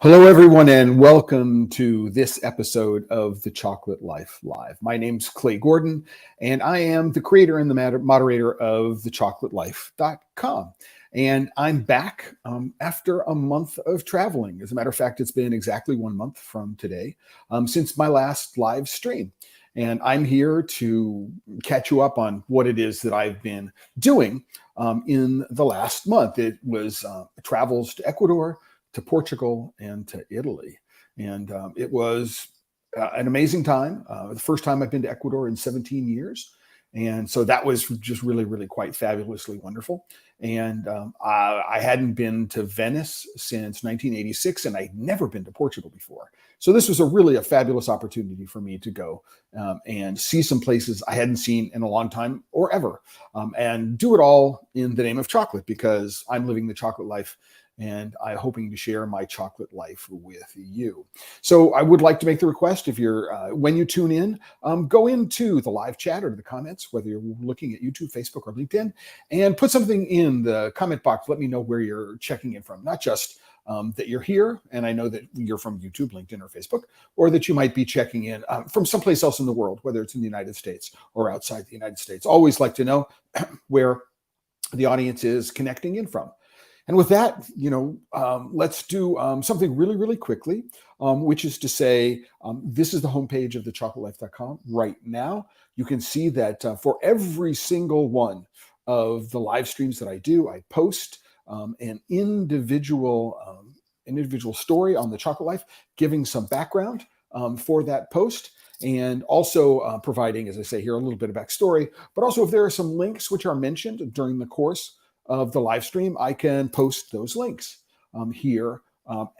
Hello, everyone, and welcome to this episode of The Chocolate Life Live. My name's Clay Gordon, and I am the creator and the moderator of TheChocolateLife.com. And I'm back after a month of traveling. As a matter of fact, it's been exactly 1 month from today since my last live stream. And I'm here to catch you up on what it is that I've been doing in the last month. It was travels to Ecuador, to Portugal, and to Italy. And it was an amazing time. The first time I've been to Ecuador in 17 years. And so that was just really, really quite fabulously wonderful. And I hadn't been to Venice since 1986, and I'd never been to Portugal before. So this was really a fabulous opportunity for me to go and see some places I hadn't seen in a long time or ever, and do it all in the name of chocolate, because I'm living the chocolate life and I'm hoping to share my chocolate life with you. So I would like to make the request, if you're, when you tune in, go into the live chat or to the comments, whether you're looking at YouTube, Facebook, or LinkedIn, and put something in the comment box. Let me know where you're checking in from, not just that you're here, and I know that you're from YouTube, LinkedIn, or Facebook, or that you might be checking in from someplace else in the world, whether it's in the United States or outside the United States. Always like to know where the audience is connecting in from. And with that, let's do something really, really quickly, which is to say, this is the homepage of TheChocolateLife.com right now. You can see that for every single one of the live streams that I do, I post an individual story on The Chocolate Life, giving some background for that post, and also providing, as I say here, a little bit of backstory. But also, if there are some links which are mentioned during the course of the live stream, I can post those links here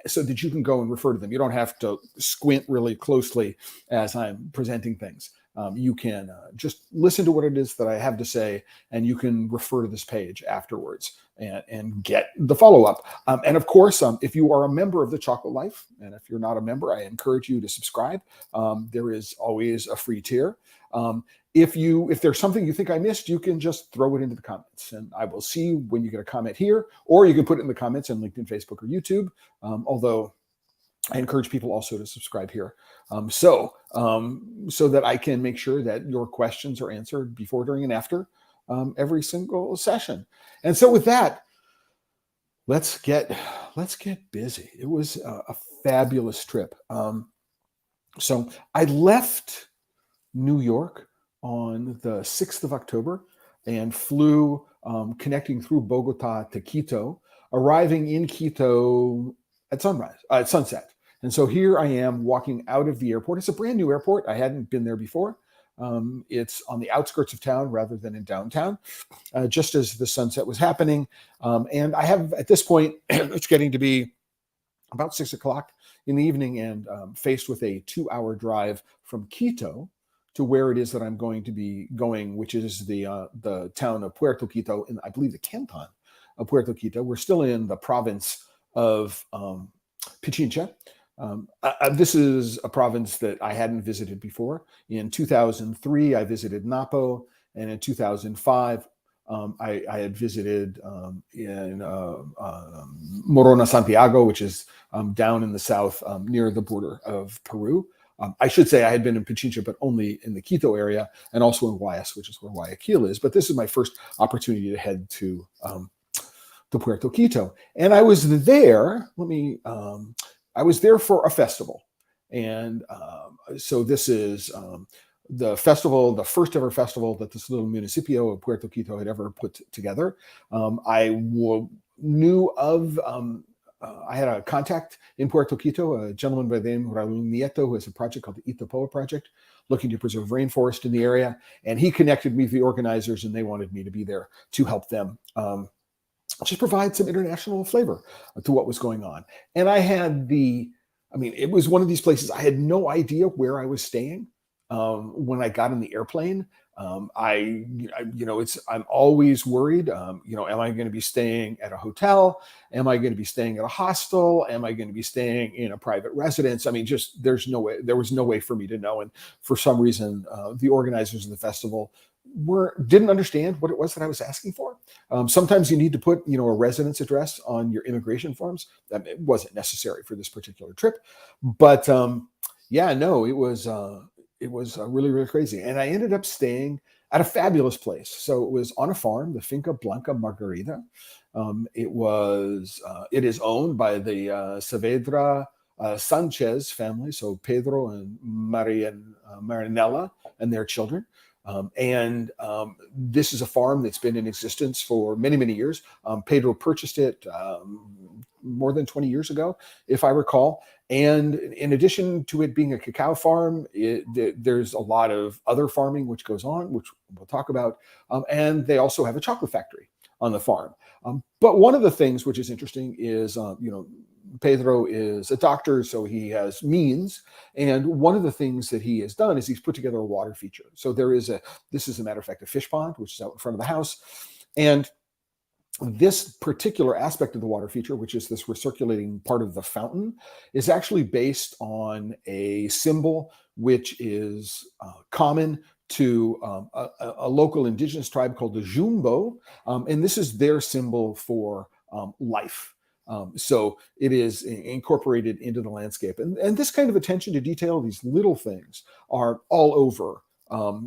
so that you can go and refer to them. You don't have to squint really closely as I'm presenting things. You can just listen to what it is that I have to say, and you can refer to this page afterwards and get the follow-up. And of course, if you are a member of The Chocolate Life, and if you're not a member, I encourage you to subscribe. There is always a free tier. If there's something you think I missed, you can just throw it into the comments, and I will see when you get a comment here, or you can put it in the comments on LinkedIn, Facebook, or YouTube. Although I encourage people also to subscribe here, so that I can make sure that your questions are answered before, during, and after every single session. And so with that, let's get busy. It was a fabulous trip. So I left New York on the 6th of October and flew connecting through Bogota to Quito, arriving in Quito at sunset. And so here I am walking out of the airport. It's a brand new airport. I hadn't been there before. It's on the outskirts of town rather than in downtown, just as the sunset was happening. And I have, at this point, it's getting to be about 6 o'clock in the evening, and faced with a 2-hour drive from Quito to where it is that I'm going to be going, which is the town of Puerto Quito, in, I believe, the canton of Puerto Quito. We're still in the province of Pichincha. This is a province that I hadn't visited before. In 2003, I visited Napo, and in 2005, I had visited in Morona, Santiago, which is down in the south near the border of Peru. I should say I had been in Pichincha, but only in the Quito area, and also in Guayas, which is where Guayaquil is. But this is my first opportunity to head to Puerto Quito. And I was there, I was there for a festival. And so this is the festival, the first ever festival that this little municipio of Puerto Quito had ever put together. I had a contact in Puerto Quito, a gentleman by the name of Raul Nieto, who has a project called the Itapoa Project, looking to preserve rainforest in the area. And he connected me with the organizers, and they wanted me to be there to help them just provide some international flavor to what was going on. And it was one of these places, I had no idea where I was staying. when I got in the airplane. I'm always worried. Am I going to be staying at a hotel? Am I going to be staying at a hostel? Am I going to be staying in a private residence? I mean, just there was no way for me to know. And for some reason, the organizers of the festival didn't understand what it was that I was asking for. Sometimes you need to put, a residence address on your immigration forms. It wasn't necessary for this particular trip, but yeah, no, it was really, really crazy. And I ended up staying at a fabulous place. So it was on a farm, the Finca Blanca Margarita. It is owned by the Saavedra Sanchez family, so Pedro and Marinella and their children. This is a farm that's been in existence for many, many years. Pedro purchased it more than 20 years ago, if I recall. And in addition to it being a cacao farm, there's a lot of other farming which goes on, which we'll talk about. And they also have a chocolate factory on the farm. But one of the things which is interesting is, Pedro is a doctor, so he has means. And one of the things that he has done is he's put together a water feature. So this is a matter of fact, a fish pond, which is out in front of the house. And this particular aspect of the water feature, which is this recirculating part of the fountain, is actually based on a symbol which is common to a local indigenous tribe called the Jumbo. And this is their symbol for life. So it is incorporated into the landscape. And this kind of attention to detail, these little things, are all over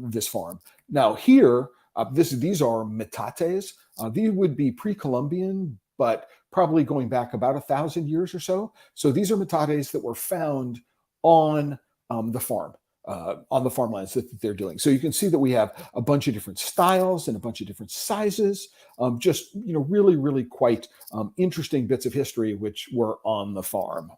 this farm. Now here, these are metates. These would be pre-Columbian, but probably going back about 1,000 years or so. So these are metates that were found on the farm, on the farmlands that they're doing. So you can see that we have a bunch of different styles and a bunch of different sizes. Just really, really quite interesting bits of history which were on the farm.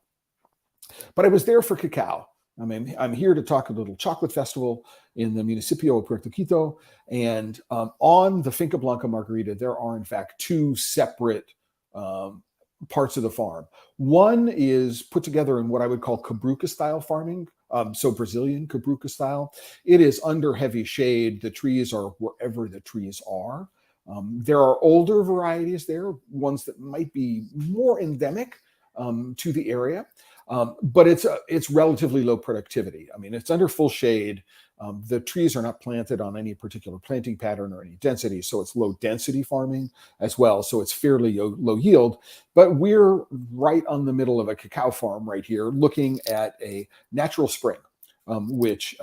But I was there for cacao. I mean, I'm here to talk a little chocolate festival in the municipio of Puerto Quito. And on the Finca Blanca Margarita, there are, in fact, two separate parts of the farm. One is put together in what I would call Cabruca style farming. So Brazilian Cabruca style. It is under heavy shade. The trees are wherever the trees are. There are older varieties there, ones that might be more endemic to the area. But it's relatively low productivity. I mean, it's under full shade. The trees are not planted on any particular planting pattern or any density, so it's low density farming as well. So it's fairly low yield. But we're right on the middle of a cacao farm right here, looking at a natural spring, which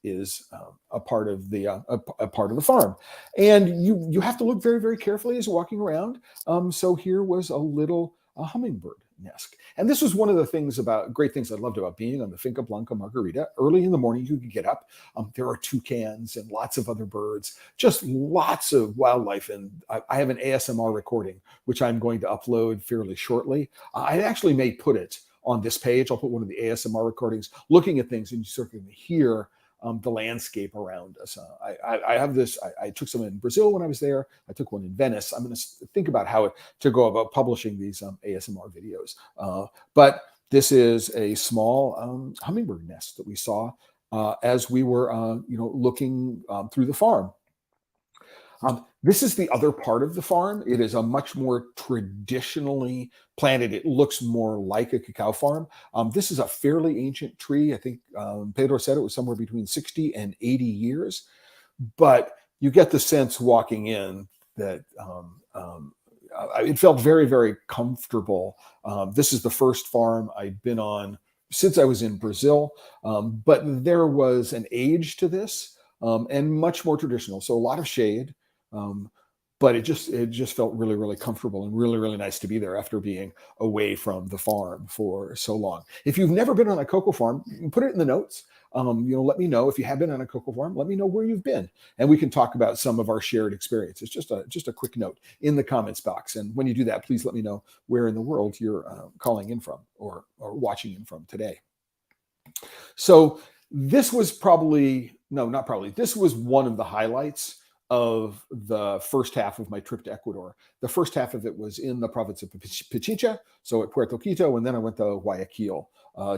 is a part of the farm. And you have to look very, very carefully as you're walking around. So here was a hummingbird nest. And this was one of the great things I loved about being on the Finca Blanca Margarita. Early in the morning, you could get up. There are toucans and lots of other birds, just lots of wildlife. And I have an ASMR recording, which I'm going to upload fairly shortly. I actually may put it on this page. I'll put one of the ASMR recordings looking at things, and you sort of hear the landscape around us. I have this. I took some in Brazil when I was there. I took one in Venice. I'm going to think about how to go about publishing these ASMR videos. But this is a small hummingbird nest that we saw as we were, looking through the farm. This is the other part of the farm. It is a much more traditionally planted. It looks more like a cacao farm. This is a fairly ancient tree. I think Pedro said it was somewhere between 60 and 80 years. But you get the sense walking in that it felt very, very comfortable. This is the first farm I'd been on since I was in Brazil. But there was an age to this and much more traditional. So a lot of shade. But it just felt really, really comfortable and really, really nice to be there after being away from the farm for so long. If you've never been on a cocoa farm, put it in the notes. Let me know if you have been on a cocoa farm. Let me know where you've been, and we can talk about some of our shared experiences. Just a quick note in the comments box. And when you do that, please let me know where in the world you're calling in from or watching in from today. So this was this was one of the highlights of the first half of my trip to Ecuador. The first half of it was in the province of Pichincha, so at Puerto Quito, and then I went to Guayaquil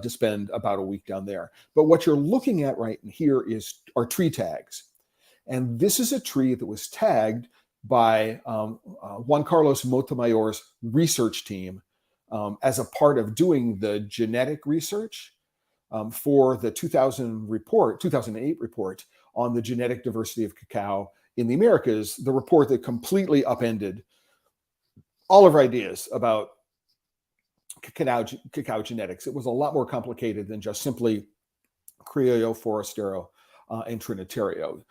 to spend about a week down there. But what you're looking at right here are tree tags. And this is a tree that was tagged by Juan Carlos Montemayor's research team as a part of doing the genetic research for the 2008 report on the genetic diversity of cacao in the Americas, the report that completely upended all of our ideas about cacao genetics. It was a lot more complicated than just simply Criollo, Forastero, and Trinitario.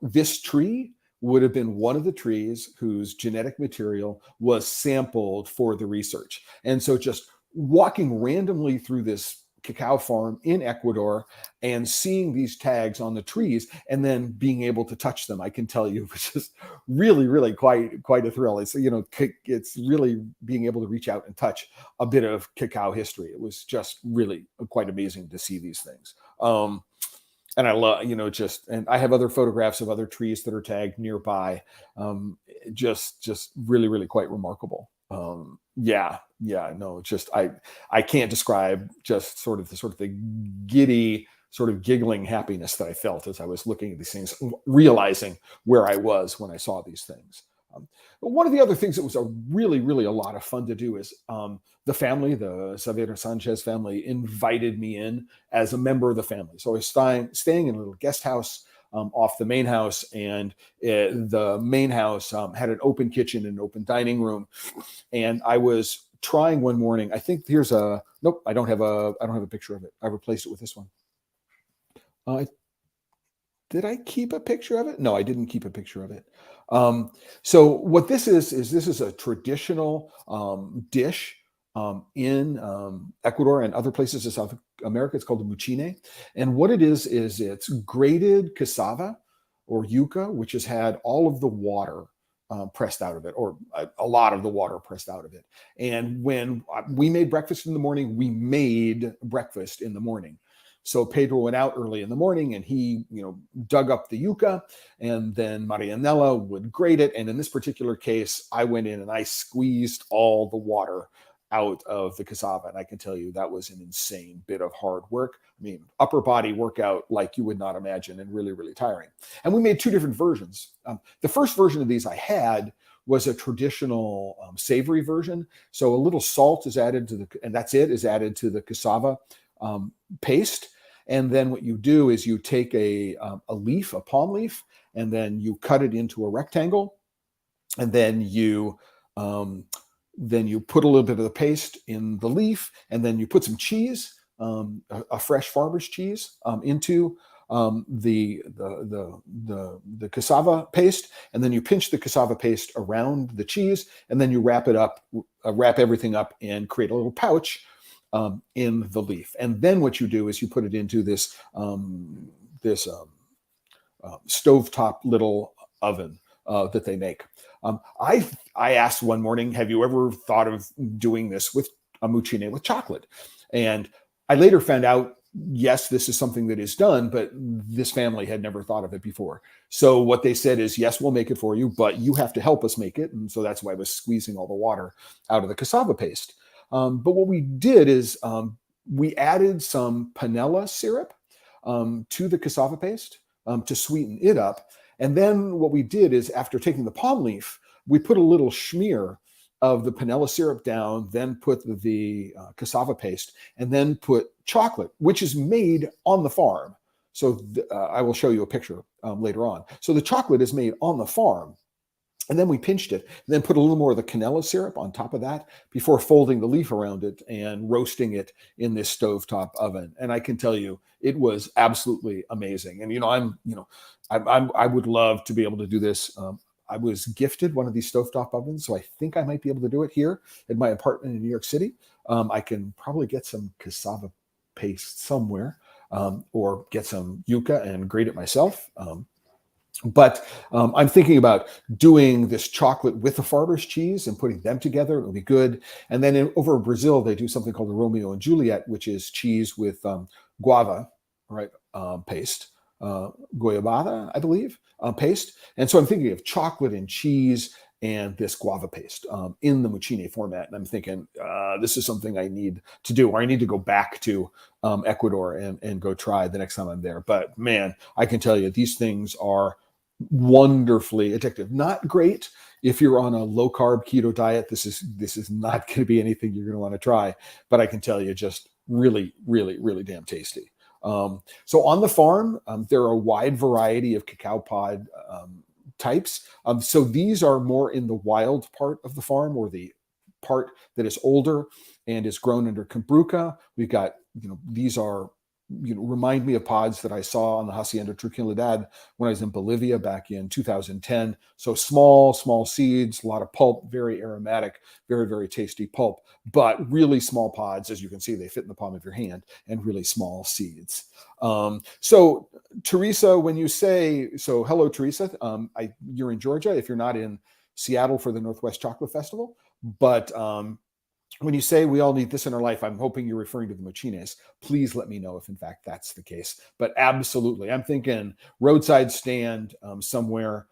This tree would have been one of the trees whose genetic material was sampled for the research. And so just walking randomly through this cacao farm in Ecuador and seeing these tags on the trees and then being able to touch them, I can tell you, was just really, really quite a thrill. It's, you know, it's really being able to reach out and touch a bit of cacao history. It was just really quite amazing to see these things. And I love, you know, and I have other photographs of other trees that are tagged nearby. Just really, really quite remarkable. I can't describe just sort of the giddy, sort of giggling happiness that I felt as I was looking at these things, realizing where I was when I saw these things. But one of the other things that was really, really a lot of fun to do is the family, the Saavedra Sanchez family, invited me in as a member of the family. So I was staying in a little guest house off the main house, and the main house had an open kitchen and an open dining room. And I was trying one morning. I think nope, I don't have a picture of it. I replaced it with this one. Did I keep a picture of it? No, I didn't keep a picture of it. So what this is a traditional dish in Ecuador and other places in South America. It's called a muchine. And what it is it's grated cassava or yuca, which has had all of the water pressed out of it, or a lot of the water pressed out of it. And when we made breakfast in the morning, we made breakfast in the morning. So Pedro went out early in the morning and he, you know, dug up the yuca, and then Marianella would grate it. And in this particular case, I went in and I squeezed all the water out of the cassava. And I can tell you that was an insane bit of hard work. I mean, upper body workout like you would not imagine, and really, really tiring. And we made two different versions. The first version of these I had was a traditional savory version. So a little salt is added to the cassava paste. And then what you do is you take a palm leaf, and then you cut it into a rectangle, and then you put a little bit of the paste in the leaf, and then you put some cheese, a fresh farmer's cheese, into the cassava paste, and then you pinch the cassava paste around the cheese, and then you wrap everything up and create a little pouch in the leaf. And then what you do is you put it into this stovetop little oven that they make. I asked one morning, have you ever thought of doing this with a muchine with chocolate? And I later found out, yes, this is something that is done, but this family had never thought of it before. So what they said is, yes, we'll make it for you, but you have to help us make it. And so that's why I was squeezing all the water out of the cassava paste. But what we did is we added some panela syrup to the cassava paste to sweeten it up. And then what we did is, after taking the palm leaf, we put a little schmear of the panela syrup down, then put the cassava paste, and then put chocolate, which is made on the farm. So I will show you a picture later on. So the chocolate is made on the farm. And then we pinched it, and then put a little more of the canela syrup on top of that before folding the leaf around it and roasting it in this stovetop oven. And I can tell you, it was absolutely amazing. And I would love to be able to do this. I was gifted one of these stovetop ovens, so I think I might be able to do it here at my apartment in New York City. I can probably get some cassava paste somewhere, or get some yuca and grate it myself. But I'm thinking about doing this chocolate with the farmer's cheese and putting them together. It'll be good. And then over in Brazil, they do something called the Romeo and Juliet, which is cheese with guava, right, paste. goiabada, I believe, paste. And so I'm thinking of chocolate and cheese and this guava paste in the mucine format. And I'm thinking, this is something I need to do, or I need to go back to Ecuador and go try the next time I'm there. But man, I can tell you, these things are wonderfully addictive. Not great if you're on a low carb keto diet. This is not going to be anything you're going to want to try, but I can tell you, just really, really, really damn tasty. So on the farm, there are a wide variety of cacao pod types. So these are more in the wild part of the farm, or the part that is older and is grown under cambruca. We've got, these are, remind me of pods that I saw on the Hacienda Truquilidad when I was in Bolivia back in 2010. So small seeds, a lot of pulp, very aromatic, very, very tasty pulp, but really small pods. As you can see, they fit in the palm of your hand, and really small seeds. So Teresa, when you say, so hello, Teresa, you're in Georgia, if you're not in Seattle for the Northwest Chocolate Festival, but when you say we all need this in our life, I'm hoping you're referring to the mucines. Please let me know if in fact that's the case. But absolutely, I'm thinking roadside stand somewhere,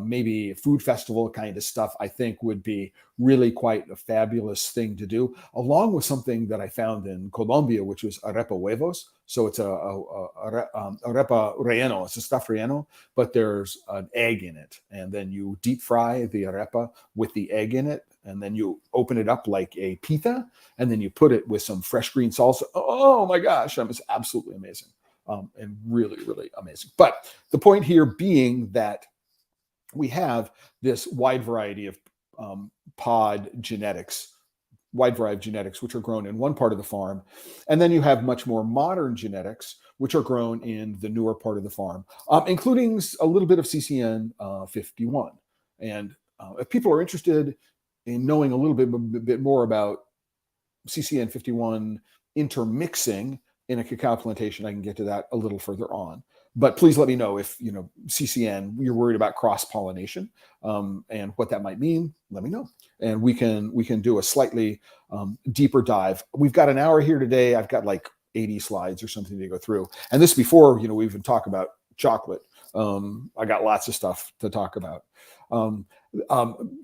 maybe food festival kind of stuff, I think would be really quite a fabulous thing to do, along with something that I found in Colombia, which was arepa huevos. So it's a arepa relleno, it's a stuffed relleno, but there's an egg in it. And then you deep fry the arepa with the egg in it. And then you open it up like a pita, and then you put it with some fresh green salsa. Oh my gosh, that was absolutely amazing, and really, really amazing. But the point here being that we have this wide variety of pod genetics, wide variety of genetics, which are grown in one part of the farm. And then you have much more modern genetics, which are grown in the newer part of the farm, including a little bit of CCN 51. And if people are interested in knowing a little bit more about CCN 51 intermixing in a cacao plantation, I can get to that a little further on. But please let me know if, CCN, you're worried about cross-pollination and what that might mean. Let me know. And we can do a slightly deeper dive. We've got an hour here today. I've got like 80 slides or something to go through. And this before, we even talk about chocolate. I got lots of stuff to talk about.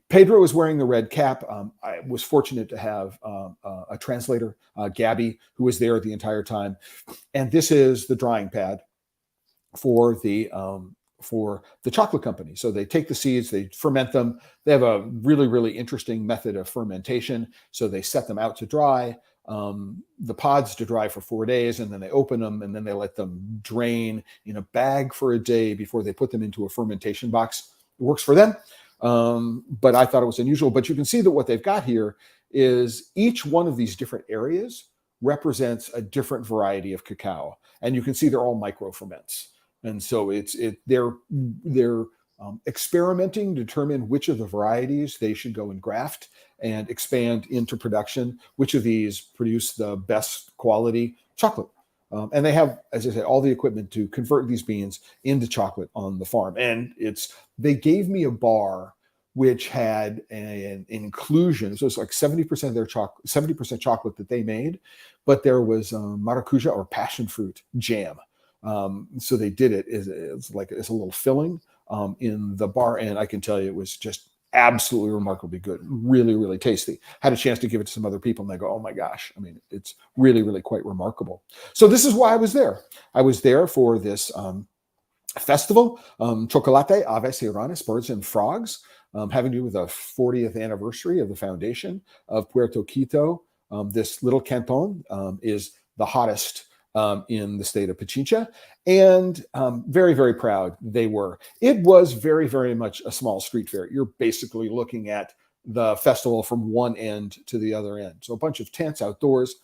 Pedro is wearing the red cap. I was fortunate to have a translator, Gabby, who was there the entire time. And this is the drying pad for the chocolate company. So they take the seeds, they ferment them. They have a really, really interesting method of fermentation. So they set them out to dry, the pods to dry for 4 days, and then they open them, and then they let them drain in a bag for a day before they put them into a fermentation box. It works for them. But I thought it was unusual. But you can see that what they've got here is each one of these different areas represents a different variety of cacao. And you can see they're all micro ferments. And so they're experimenting to determine which of the varieties they should go and graft and expand into production, which of these produce the best quality chocolate. And they have, as I said, all the equipment to convert these beans into chocolate on the farm. And they gave me a bar which had an inclusion. So it's like 70% of their chocolate, 70% chocolate that they made, but there was maracuja or passion fruit jam. So they did it as a little filling in the bar. And I can tell you, it was just absolutely remarkably good. Really, really tasty. Had a chance to give it to some other people, and they go, oh my gosh. I mean, it's really, really quite remarkable. So this is why I was there. I was there for this festival, Chocolate, Aves y Ranas, Birds and Frogs, having to do with the 40th anniversary of the foundation of Puerto Quito. This little canton is the hottest in the state of Pichincha, and very, very proud they were. It was very, very much a small street fair. You're basically looking at the festival from one end to the other end. So a bunch of tents outdoors.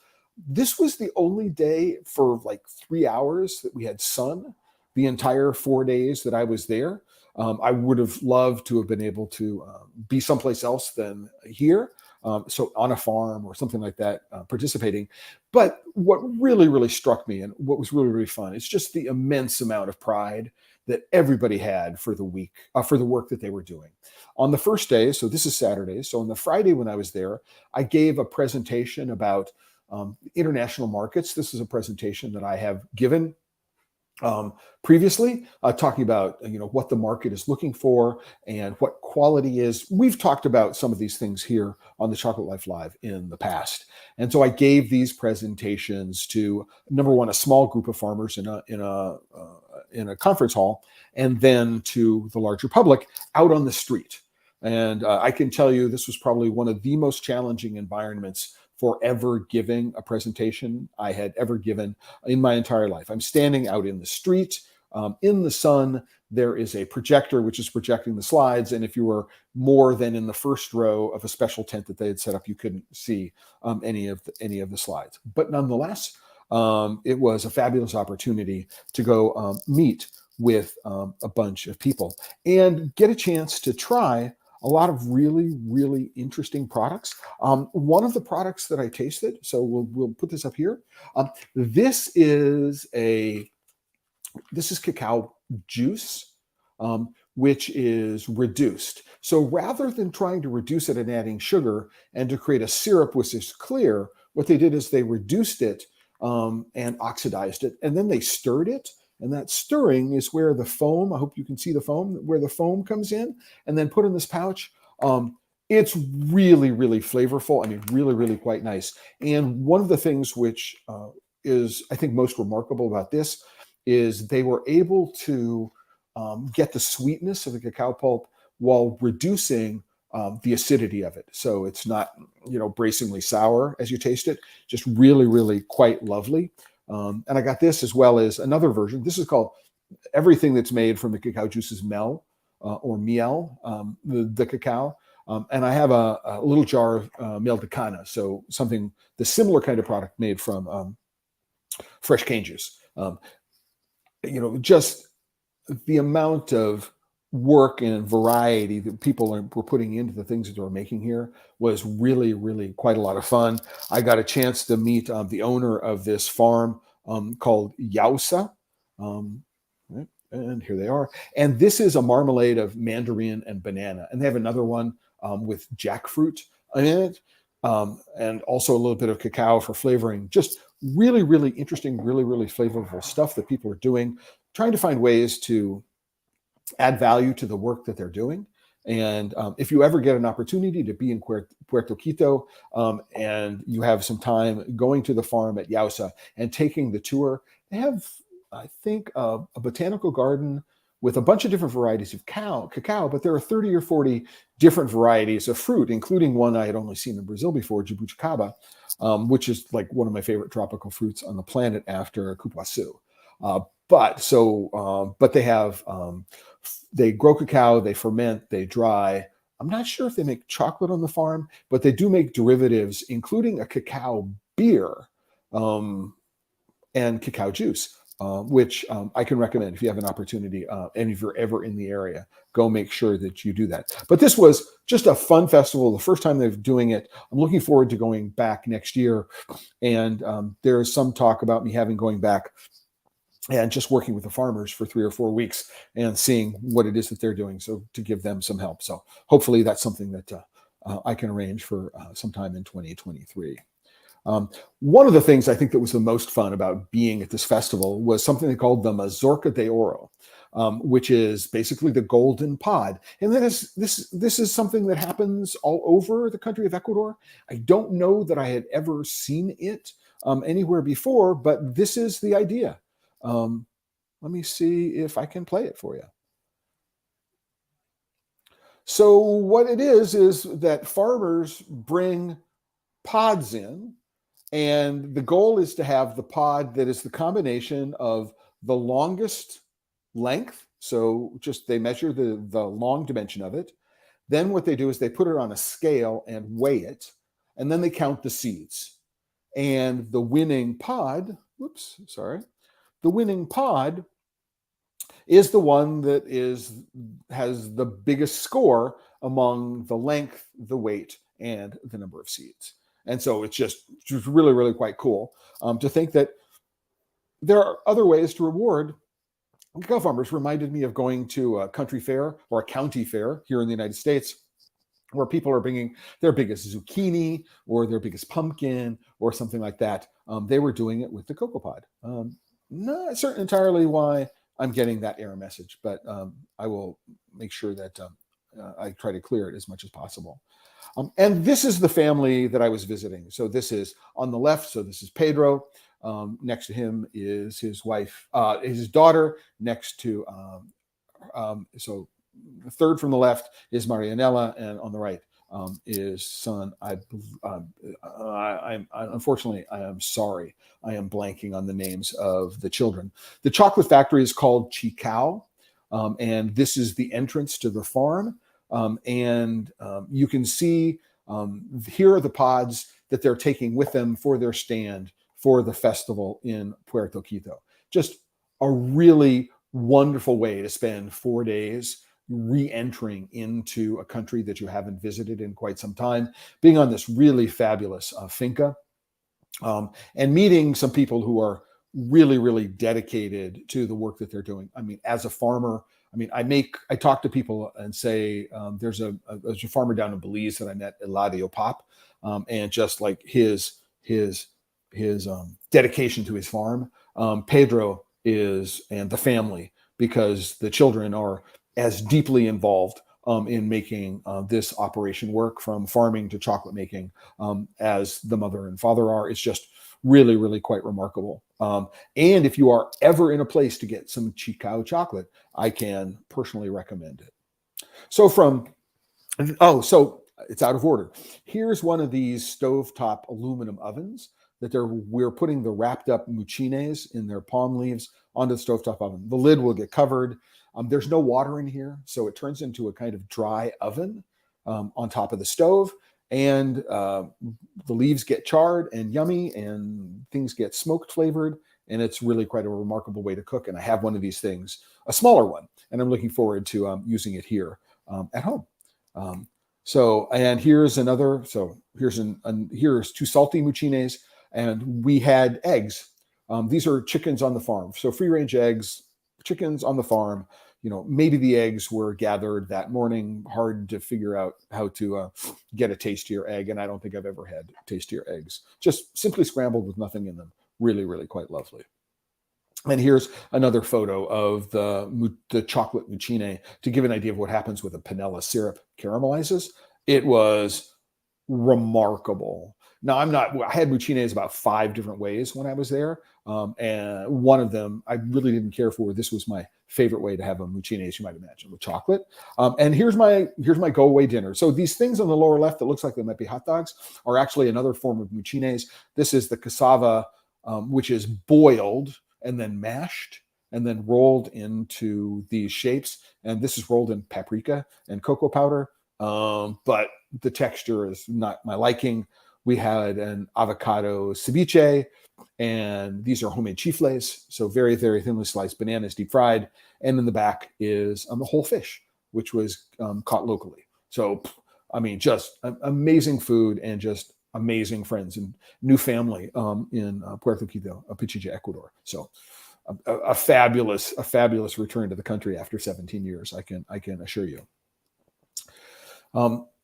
This was the only day for like 3 hours that we had sun the entire 4 days that I was there. I would have loved to have been able to be someplace else than here. So on a farm or something like that, participating. But what really, really struck me and what was really, really fun is just the immense amount of pride that everybody had for the week, for the work that they were doing. On the first day, so this is Saturday, so on the Friday when I was there, I gave a presentation about international markets. This is a presentation that I have given Previously, talking about what the market is looking for and what quality is. We've talked about some of these things here on the Chocolate Life Live in the past, and so I gave these presentations to, number one, a small group of farmers in a conference hall, and then to the larger public out on the street. And I can tell you, this was probably one of the most challenging environments for ever giving a presentation I had ever given in my entire life. I'm standing out in the street, in the sun. There is a projector which is projecting the slides, and if you were more than in the first row of a special tent that they had set up, you couldn't see any of the slides. But nonetheless, it was a fabulous opportunity to go meet with a bunch of people and get a chance to try a lot of really, really interesting products. One of the products that I tasted, so we'll put this up here. This is cacao juice, which is reduced. So rather than trying to reduce it and adding sugar and to create a syrup which is clear, what they did is they reduced it and oxidized it, and then they stirred it. And that stirring is where the foam, I hope you can see the foam, where the foam comes in, and then put in this pouch. It's really, really flavorful. I mean, really, really quite nice. And one of the things which is, I think, most remarkable about this is they were able to get the sweetness of the cacao pulp while reducing the acidity of it. So it's not, bracingly sour as you taste it, just really, really quite lovely. And I got this as well as another version. This is called, everything that's made from the cacao juice is mel or miel, the cacao. And I have a little jar of miel de cana, so something, the similar kind of product made from fresh cane juice. Just the amount of work and variety that people were putting into the things that they were making here was really, really quite a lot of fun. I got a chance to meet the owner of this farm called Yausa. Right? And here they are. And this is a marmalade of mandarin and banana. And they have another one with jackfruit in it, and also a little bit of cacao for flavoring. Just really, really interesting, really, really flavorful stuff that people are doing, trying to find ways to add value to the work that they're doing. And if you ever get an opportunity to be in Puerto Quito and you have some time going to the farm at Yausa and taking the tour, they have, I think, a botanical garden with a bunch of different varieties of cacao, but there are 30 or 40 different varieties of fruit, including one I had only seen in Brazil before, jabuticaba, which is like one of my favorite tropical fruits on the planet after cupuaçu. But they have, they grow cacao, they ferment, they dry. I'm not sure if they make chocolate on the farm, but they do make derivatives, including a cacao beer and cacao juice, which I can recommend if you have an opportunity. And if you're ever in the area, go make sure that you do that. But this was just a fun festival. The first time they're doing it. I'm looking forward to going back next year. And there is some talk about me going back and just working with the farmers for 3 or 4 weeks and seeing what it is that they're doing, so to give them some help. So hopefully that's something that I can arrange for sometime in 2023. One of the things I think that was the most fun about being at this festival was something they called the Mazorca de Oro, which is basically the golden pod. And this is something that happens all over the country of Ecuador. I don't know that I had ever seen it anywhere before, but this is the idea. Let me see if I can play it for you. So what it is that farmers bring pods in, and the goal is to have the pod that is the combination of the longest length. So just they measure the long dimension of it. Then what they do is they put it on a scale and weigh it, and then they count the seeds. And the winning pod, the winning pod is the one that has the biggest score among the length, the weight, and the number of seeds. And so it's just really, really quite cool to think that there are other ways to reward cacao farmers. Reminded me of going to a country fair or a county fair here in the United States, where people are bringing their biggest zucchini or their biggest pumpkin or something like that. They were doing it with the cocoa pod. not certain entirely why I'm getting that error message, but I will make sure that I try to clear it as much as possible. And this is the family that I was visiting. So this is on the left. So this is Pedro. Next to him is his wife, his daughter. Next to so the third from the left is Marianella, and on the right is son. Unfortunately, I am sorry. I am blanking on the names of the children. The chocolate factory is called Chicao, and this is the entrance to the farm. You can see here are the pods that they're taking with them for their stand for the festival in Puerto Quito. Just a really wonderful way to spend 4 days re-entering into a country that you haven't visited in quite some time, being on this really fabulous finca, and meeting some people who are really, really dedicated to the work that they're doing. I mean, as a farmer, I talk to people and say, there's a farmer down in Belize that I met, Eladio Pop, and just like his dedication to his farm, Pedro is, and the family, because the children are as deeply involved in making this operation work, from farming to chocolate making, as the mother and father are. It's just really, really quite remarkable. And if you are ever in a place to get some Chicao chocolate, I can personally recommend it. So so it's out of order. Here's one of these stovetop aluminum ovens that we're putting the wrapped up mucines in their palm leaves onto the stovetop oven. The lid will get covered. There's no water in here, so it turns into a kind of dry oven on top of the stove. And the leaves get charred and yummy, and things get smoked flavored. And it's really quite a remarkable way to cook. And I have one of these things, a smaller one, and I'm looking forward to using it here at home. And here's another. So here's two salty mucines, and we had eggs. These are chickens on the farm, so free range eggs, chickens on the farm. Maybe the eggs were gathered that morning. Hard to figure out how to get a tastier egg, and I don't think I've ever had tastier eggs. Just simply scrambled with nothing in them. Really, really quite lovely. And here's another photo of the chocolate mucine to give an idea of what happens with a panela syrup caramelizes. It was remarkable. Now, I had mucines about 5 different ways when I was there. And one of them I really didn't care for. This was my favorite way to have a mucine, as you might imagine, with chocolate. And here's my go away dinner. So these things on the lower left that looks like they might be hot dogs are actually another form of mucines. This is the cassava, which is boiled and then mashed and then rolled into these shapes. And this is rolled in paprika and cocoa powder. But the texture is not my liking. We had an avocado ceviche, and these are homemade chifles, so very, very thinly sliced bananas, deep fried. And in the back is the whole fish, which was caught locally. So, just amazing food and just amazing friends and new family in Puerto Quito, Pichilla, Ecuador. So, a fabulous return to the country after 17 years. I can assure you.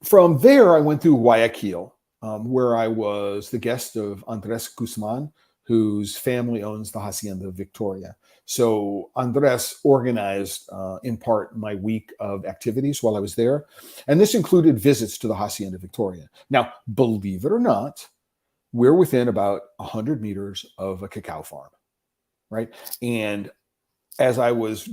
From there, I went through Guayaquil, where I was the guest of Andres Guzman, whose family owns the Hacienda Victoria. So Andres organized, in part, my week of activities while I was there. And this included visits to the Hacienda Victoria. Now, believe it or not, we're within about 100 meters of a cacao farm, right? And as I was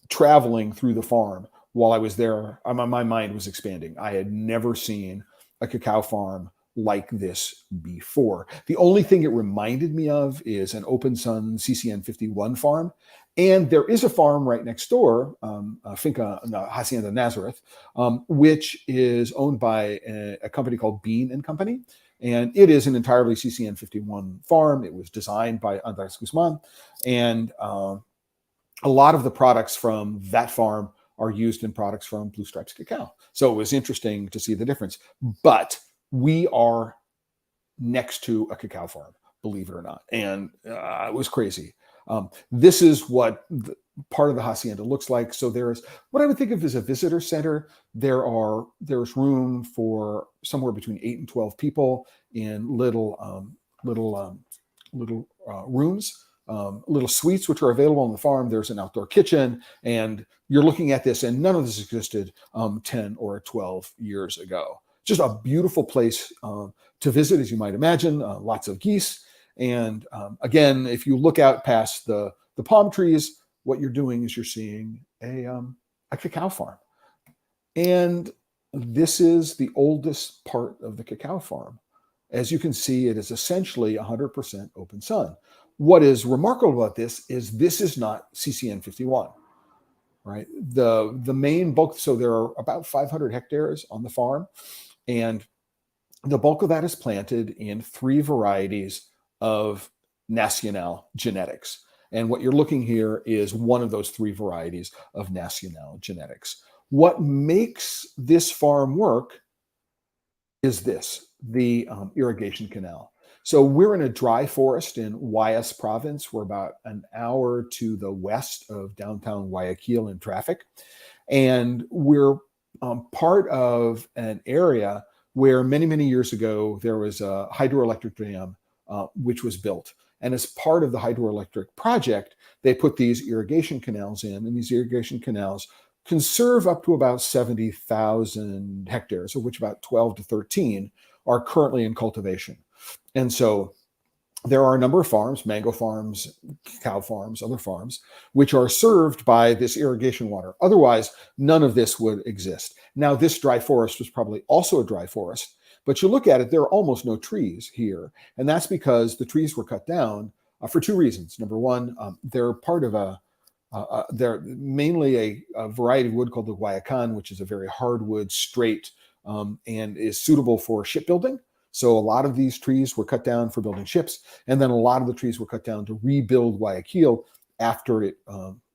traveling through the farm while I was there, my mind was expanding. I had never seen a cacao farm like this before. The only thing it reminded me of is an Open Sun CCN 51 farm. And there is a farm right next door, Hacienda Nazareth, which is owned by a company called Bean and Company. And it is an entirely CCN 51 farm. It was designed by Andres Guzman. And a lot of the products from that farm are used in products from Blue Stripes Cacao. So it was interesting to see the difference. But we are next to a cacao farm, believe it or not. And it was crazy. This is what part of the hacienda looks like. So there's what I would think of as a visitor center. There's room for somewhere between 8 and 12 people in little rooms. little suites which are available on the farm. There's an outdoor kitchen, and you're looking at this, and none of this existed 10 or 12 years ago. Just a beautiful place to visit, as you might imagine. Lots of geese. And again, if you look out past the palm trees, what you're doing is you're seeing a cacao farm. And this is the oldest part of the cacao farm. As you can see, it is essentially 100% open sun. What is remarkable about this is not CCN 51, right? The main bulk, so there are about 500 hectares on the farm, and the bulk of that is planted in 3 varieties of Nacional genetics. And what you're looking here is one of those 3 varieties of Nacional genetics. What makes this farm work is the irrigation canal. So we're in a dry forest in Guayas province. We're about an hour to the west of downtown Guayaquil in traffic. And we're part of an area where many, many years ago, there was a hydroelectric dam which was built. And as part of the hydroelectric project, they put these irrigation canals in, and these irrigation canals conserve up to about 70,000 hectares, of which about 12 to 13 are currently in cultivation. And so there are a number of farms, mango farms, cacao farms, other farms, which are served by this irrigation water. Otherwise, none of this would exist. Now, this dry forest was probably also a dry forest, but you look at it, there are almost no trees here. And that's because the trees were cut down for 2 reasons. Number one, they're part of they're mainly a variety of wood called the Guayacan, which is a very hardwood, straight, and is suitable for shipbuilding. So a lot of these trees were cut down for building ships, and then a lot of the trees were cut down to rebuild Guayaquil after it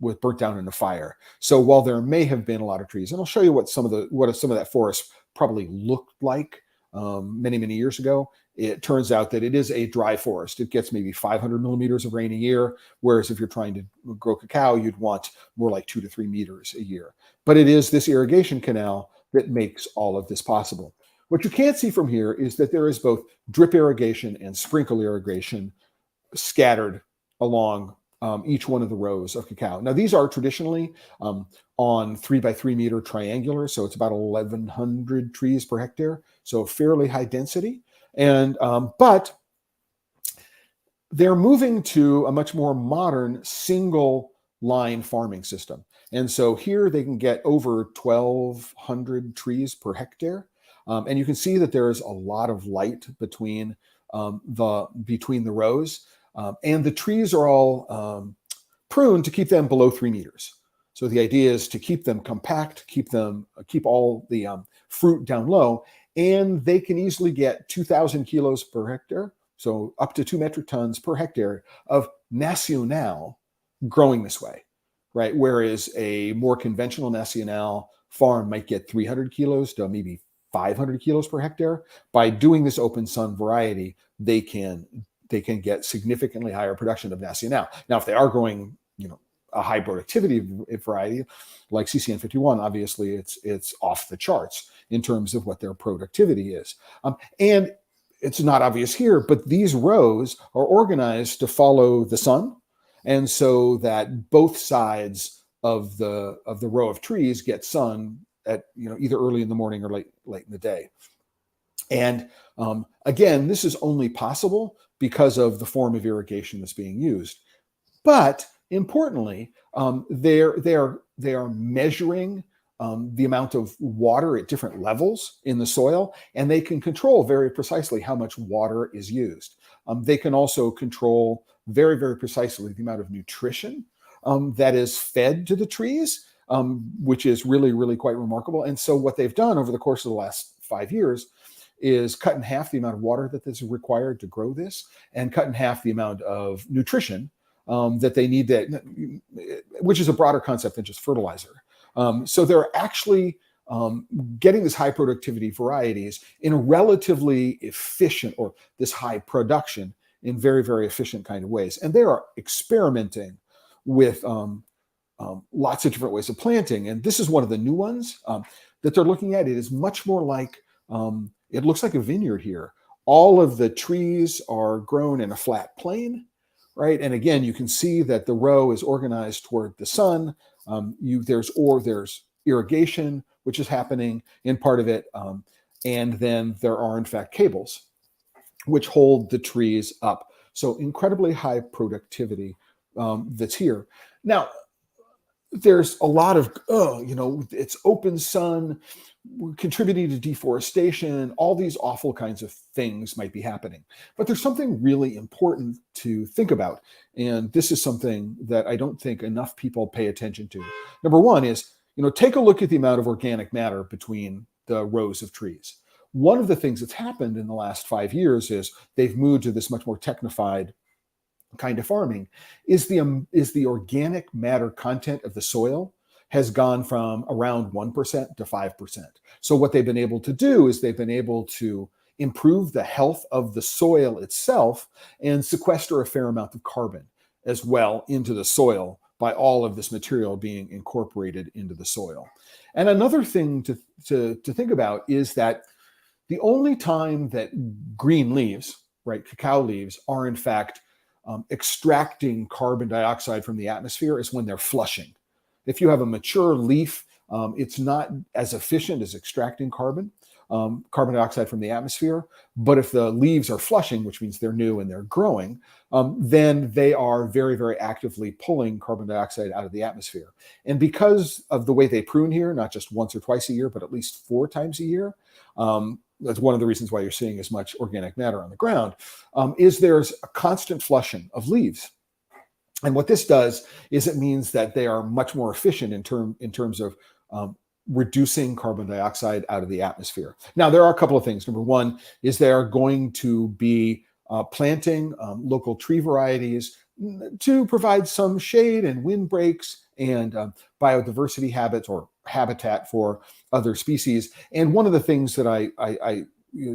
was burnt down in a fire. So while there may have been a lot of trees, and I'll show you what some of that forest probably looked like many, many years ago, it turns out that it is a dry forest. It gets maybe 500 millimeters of rain a year, whereas if you're trying to grow cacao, you'd want more like 2 to 3 meters a year. But it is this irrigation canal that makes all of this possible. What you can't see from here is that there is both drip irrigation and sprinkle irrigation scattered along each one of the rows of cacao. Now, these are traditionally on 3 by 3 meter triangular, so it's about 1,100 trees per hectare, so fairly high density. And but they're moving to a much more modern single line farming system. And so here they can get over 1,200 trees per hectare. And you can see that there is a lot of light between the rows. And the trees are all pruned to keep them below 3 meters. So the idea is to keep them compact, keep all the fruit down low, and they can easily get 2,000 kilos per hectare, so up to 2 metric tons per hectare of Nacional growing this way, right? Whereas a more conventional Nacional farm might get 300 kilos to maybe 500 kilos per hectare. By doing this open sun variety, they can get significantly higher production of Nacional. Now, if they are growing, a high productivity variety like CCN 51, obviously it's off the charts in terms of what their productivity is. And it's not obvious here, but these rows are organized to follow the sun, and so that both sides of the row of trees get sun at either early in the morning or late in the day. And again, this is only possible because of the form of irrigation that's being used. But importantly, they are measuring the amount of water at different levels in the soil, and they can control very precisely how much water is used. They can also control very, very precisely the amount of nutrition that is fed to the trees, which is really, really quite remarkable. And so what they've done over the course of the last 5 years is cut in half the amount of water that is required to grow this, and cut in half the amount of nutrition that they need, which is a broader concept than just fertilizer. So they're actually getting this high productivity varieties in a relatively efficient, or this high production in very, very efficient kind of ways. And they are experimenting with lots of different ways of planting. And this is one of the new ones that they're looking at. It is much more like, it looks like a vineyard here. All of the trees are grown in a flat plain, right? And again, you can see that the row is organized toward the sun. There's irrigation, which is happening in part of it. And then there are, in fact, cables, which hold the trees up. So incredibly high productivity that's here. Now, there's a lot of, it's open sun, contributing to deforestation, all these awful kinds of things might be happening. But there's something really important to think about. And this is something that I don't think enough people pay attention to. Number one is, take a look at the amount of organic matter between the rows of trees. One of the things that's happened in the last 5 years is they've moved to this much more technified kind of farming, is the organic matter content of the soil has gone from around 1% to 5%. So what they've been able to do is they've been able to improve the health of the soil itself and sequester a fair amount of carbon as well into the soil by all of this material being incorporated into the soil. And another thing to think about is that the only time that green leaves, right, cacao leaves, are in fact extracting carbon dioxide from the atmosphere is when they're flushing. If you have a mature leaf, it's not as efficient as extracting carbon dioxide from the atmosphere. But if the leaves are flushing, which means they're new and they're growing, then they are very, very actively pulling carbon dioxide out of the atmosphere. And because of the way they prune here, not just once or twice a year, but at least 4 times a year, that's one of the reasons why you're seeing as much organic matter on the ground, is there's a constant flushing of leaves. And what this does is it means that they are much more efficient in terms of reducing carbon dioxide out of the atmosphere. Now, there are a couple of things. Number one is they're going to be planting local tree varieties to provide some shade and windbreaks and biodiversity habits or habitat for other species. And one of the things that I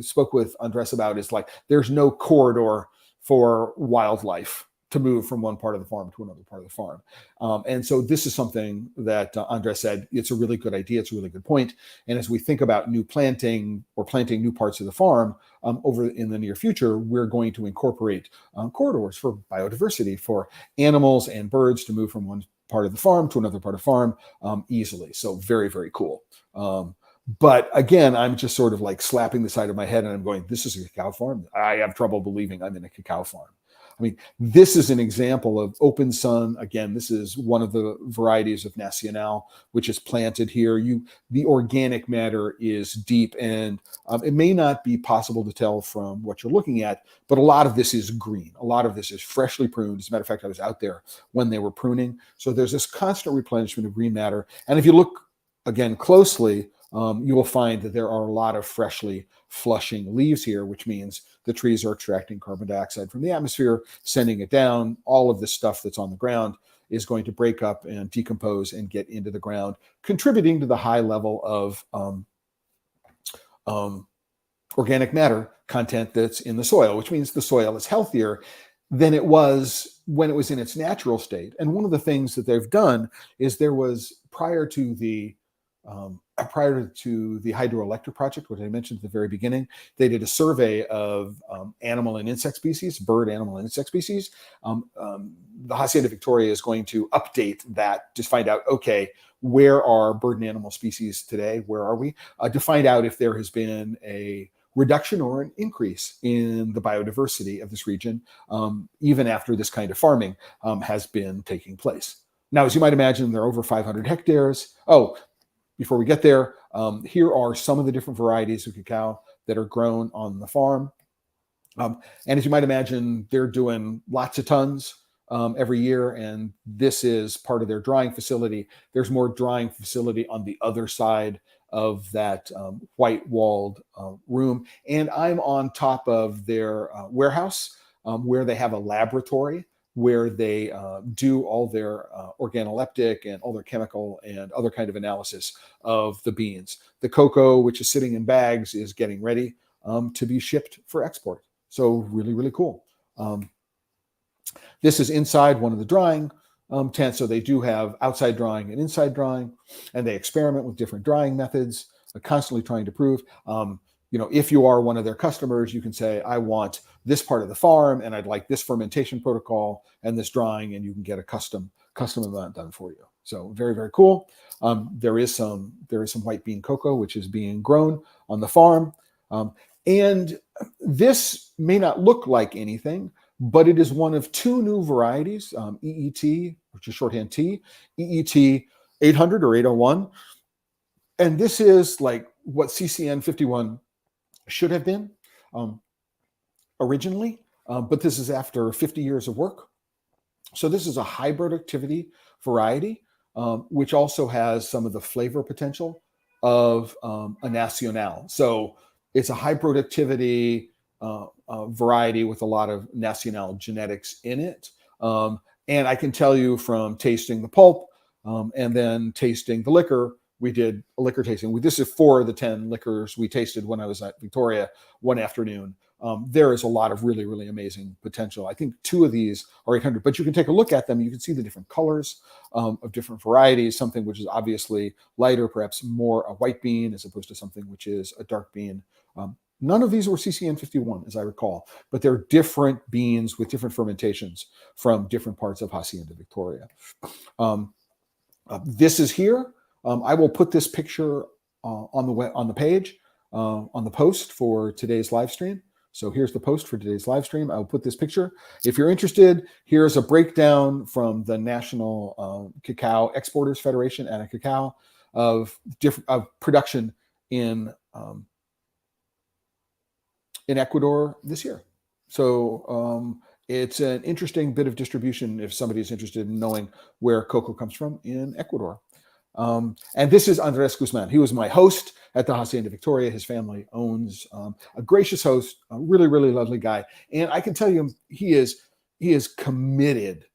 spoke with Andres about is like, there's no corridor for wildlife to move from one part of the farm to another part of the farm. And so this is something that Andres said, it's a really good idea. It's a really good point. And as we think about new planting or planting new parts of the farm over in the near future, we're going to incorporate corridors for biodiversity, for animals and birds to move from one part of the farm to another part of the farm easily. So very, very cool. But again, I'm just sort of like slapping the side of my head and I'm going, this is a cacao farm. I have trouble believing I'm in a cacao farm. I mean, this is an example of open sun. Again, this is one of the varieties of Nacional, which is planted here. The organic matter is deep, and it may not be possible to tell from what you're looking at, but a lot of this is green. A lot of this is freshly pruned. As a matter of fact, I was out there when they were pruning. So there's this constant replenishment of green matter. And if you look again closely, you will find that there are a lot of freshly flushing leaves here, which means the trees are extracting carbon dioxide from the atmosphere, sending it down. All of this stuff that's on the ground is going to break up and decompose and get into the ground, contributing to the high level of organic matter content that's in the soil, which means the soil is healthier than it was when it was in its natural state. And one of the things that they've done is there was, prior to the hydroelectric project, which I mentioned at the very beginning, they did a survey of animal and insect species, bird, animal, and insect species. The Hacienda Victoria is going to update that to find out, okay, where are bird and animal species today? Where are we? To find out if there has been a reduction or an increase in the biodiversity of this region, even after this kind of farming has been taking place. Now, as you might imagine, there are over 500 hectares. Oh, before we get there, here are some of the different varieties of cacao that are grown on the farm. And as you might imagine, they're doing lots of tons every year, and this is part of their drying facility. There's more drying facility on the other side of that white-walled room. And I'm on top of their warehouse where they have a laboratory where they do all their organoleptic and all their chemical and other kind of analysis of the beans. The cocoa, which is sitting in bags, is getting ready to be shipped for export. So really, really cool. This is inside one of the drying tents. So they do have outside drying and inside drying, and they experiment with different drying methods, constantly trying to prove. if you are one of their customers, you can say, I want this part of the farm, and I'd like this fermentation protocol and this drying, and you can get a custom amount done for you. So very, very cool. There is some white bean cocoa, which is being grown on the farm. And this may not look like anything, but it is one of two new varieties, EET, which is shorthand T, EET 800 or 801. And this is like what CCN 51 should have been originally, but this is after 50 years of work. So this is a high productivity variety, which also has some of the flavor potential of a Nacional. So it's a high productivity variety with a lot of Nacional genetics in it. And I can tell you from tasting the pulp and then tasting the liquor, we did a liquor tasting. This is 4 of the 10 liquors we tasted when I was at Victoria one afternoon. There is a lot of really, really amazing potential. I think 2 of these are 800, but you can take a look at them. You can see the different colors of different varieties, something which is obviously lighter, perhaps more a white bean, as opposed to something which is a dark bean. None of these were CCN 51, as I recall, but they're different beans with different fermentations from different parts of Hacienda Victoria. This is here. I will put this picture on the page, on the post for today's live stream. So here's the post for today's live stream. I'll put this picture. If you're interested, here's a breakdown from the National Cacao Exporters Federation and Cacao of production in Ecuador this year. So it's an interesting bit of distribution if somebody's interested in knowing where cocoa comes from in Ecuador. And this is Andres Guzman. He was my host at the Hacienda Victoria. His family owns a gracious host, a really, really lovely guy. And I can tell you, he is committed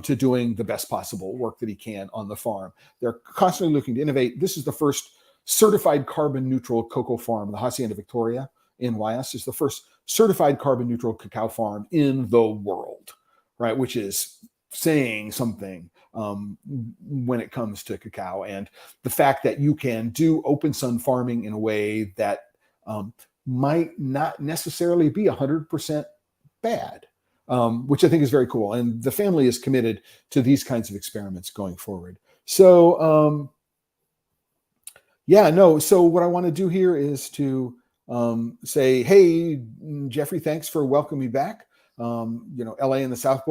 to doing the best possible work that he can on the farm. They're constantly looking to innovate. This is the first certified carbon neutral cocoa farm. The Hacienda Victoria in Guayas is the first certified carbon neutral cacao farm in the world, right? Which is saying something when it comes to cacao, and the fact that you can do open sun farming in a way that might not necessarily be 100% bad, which I think is very cool. And the family is committed to these kinds of experiments going forward. So so what I want to do here is to say, hey, Jeffrey, thanks for welcoming me back. LA and the South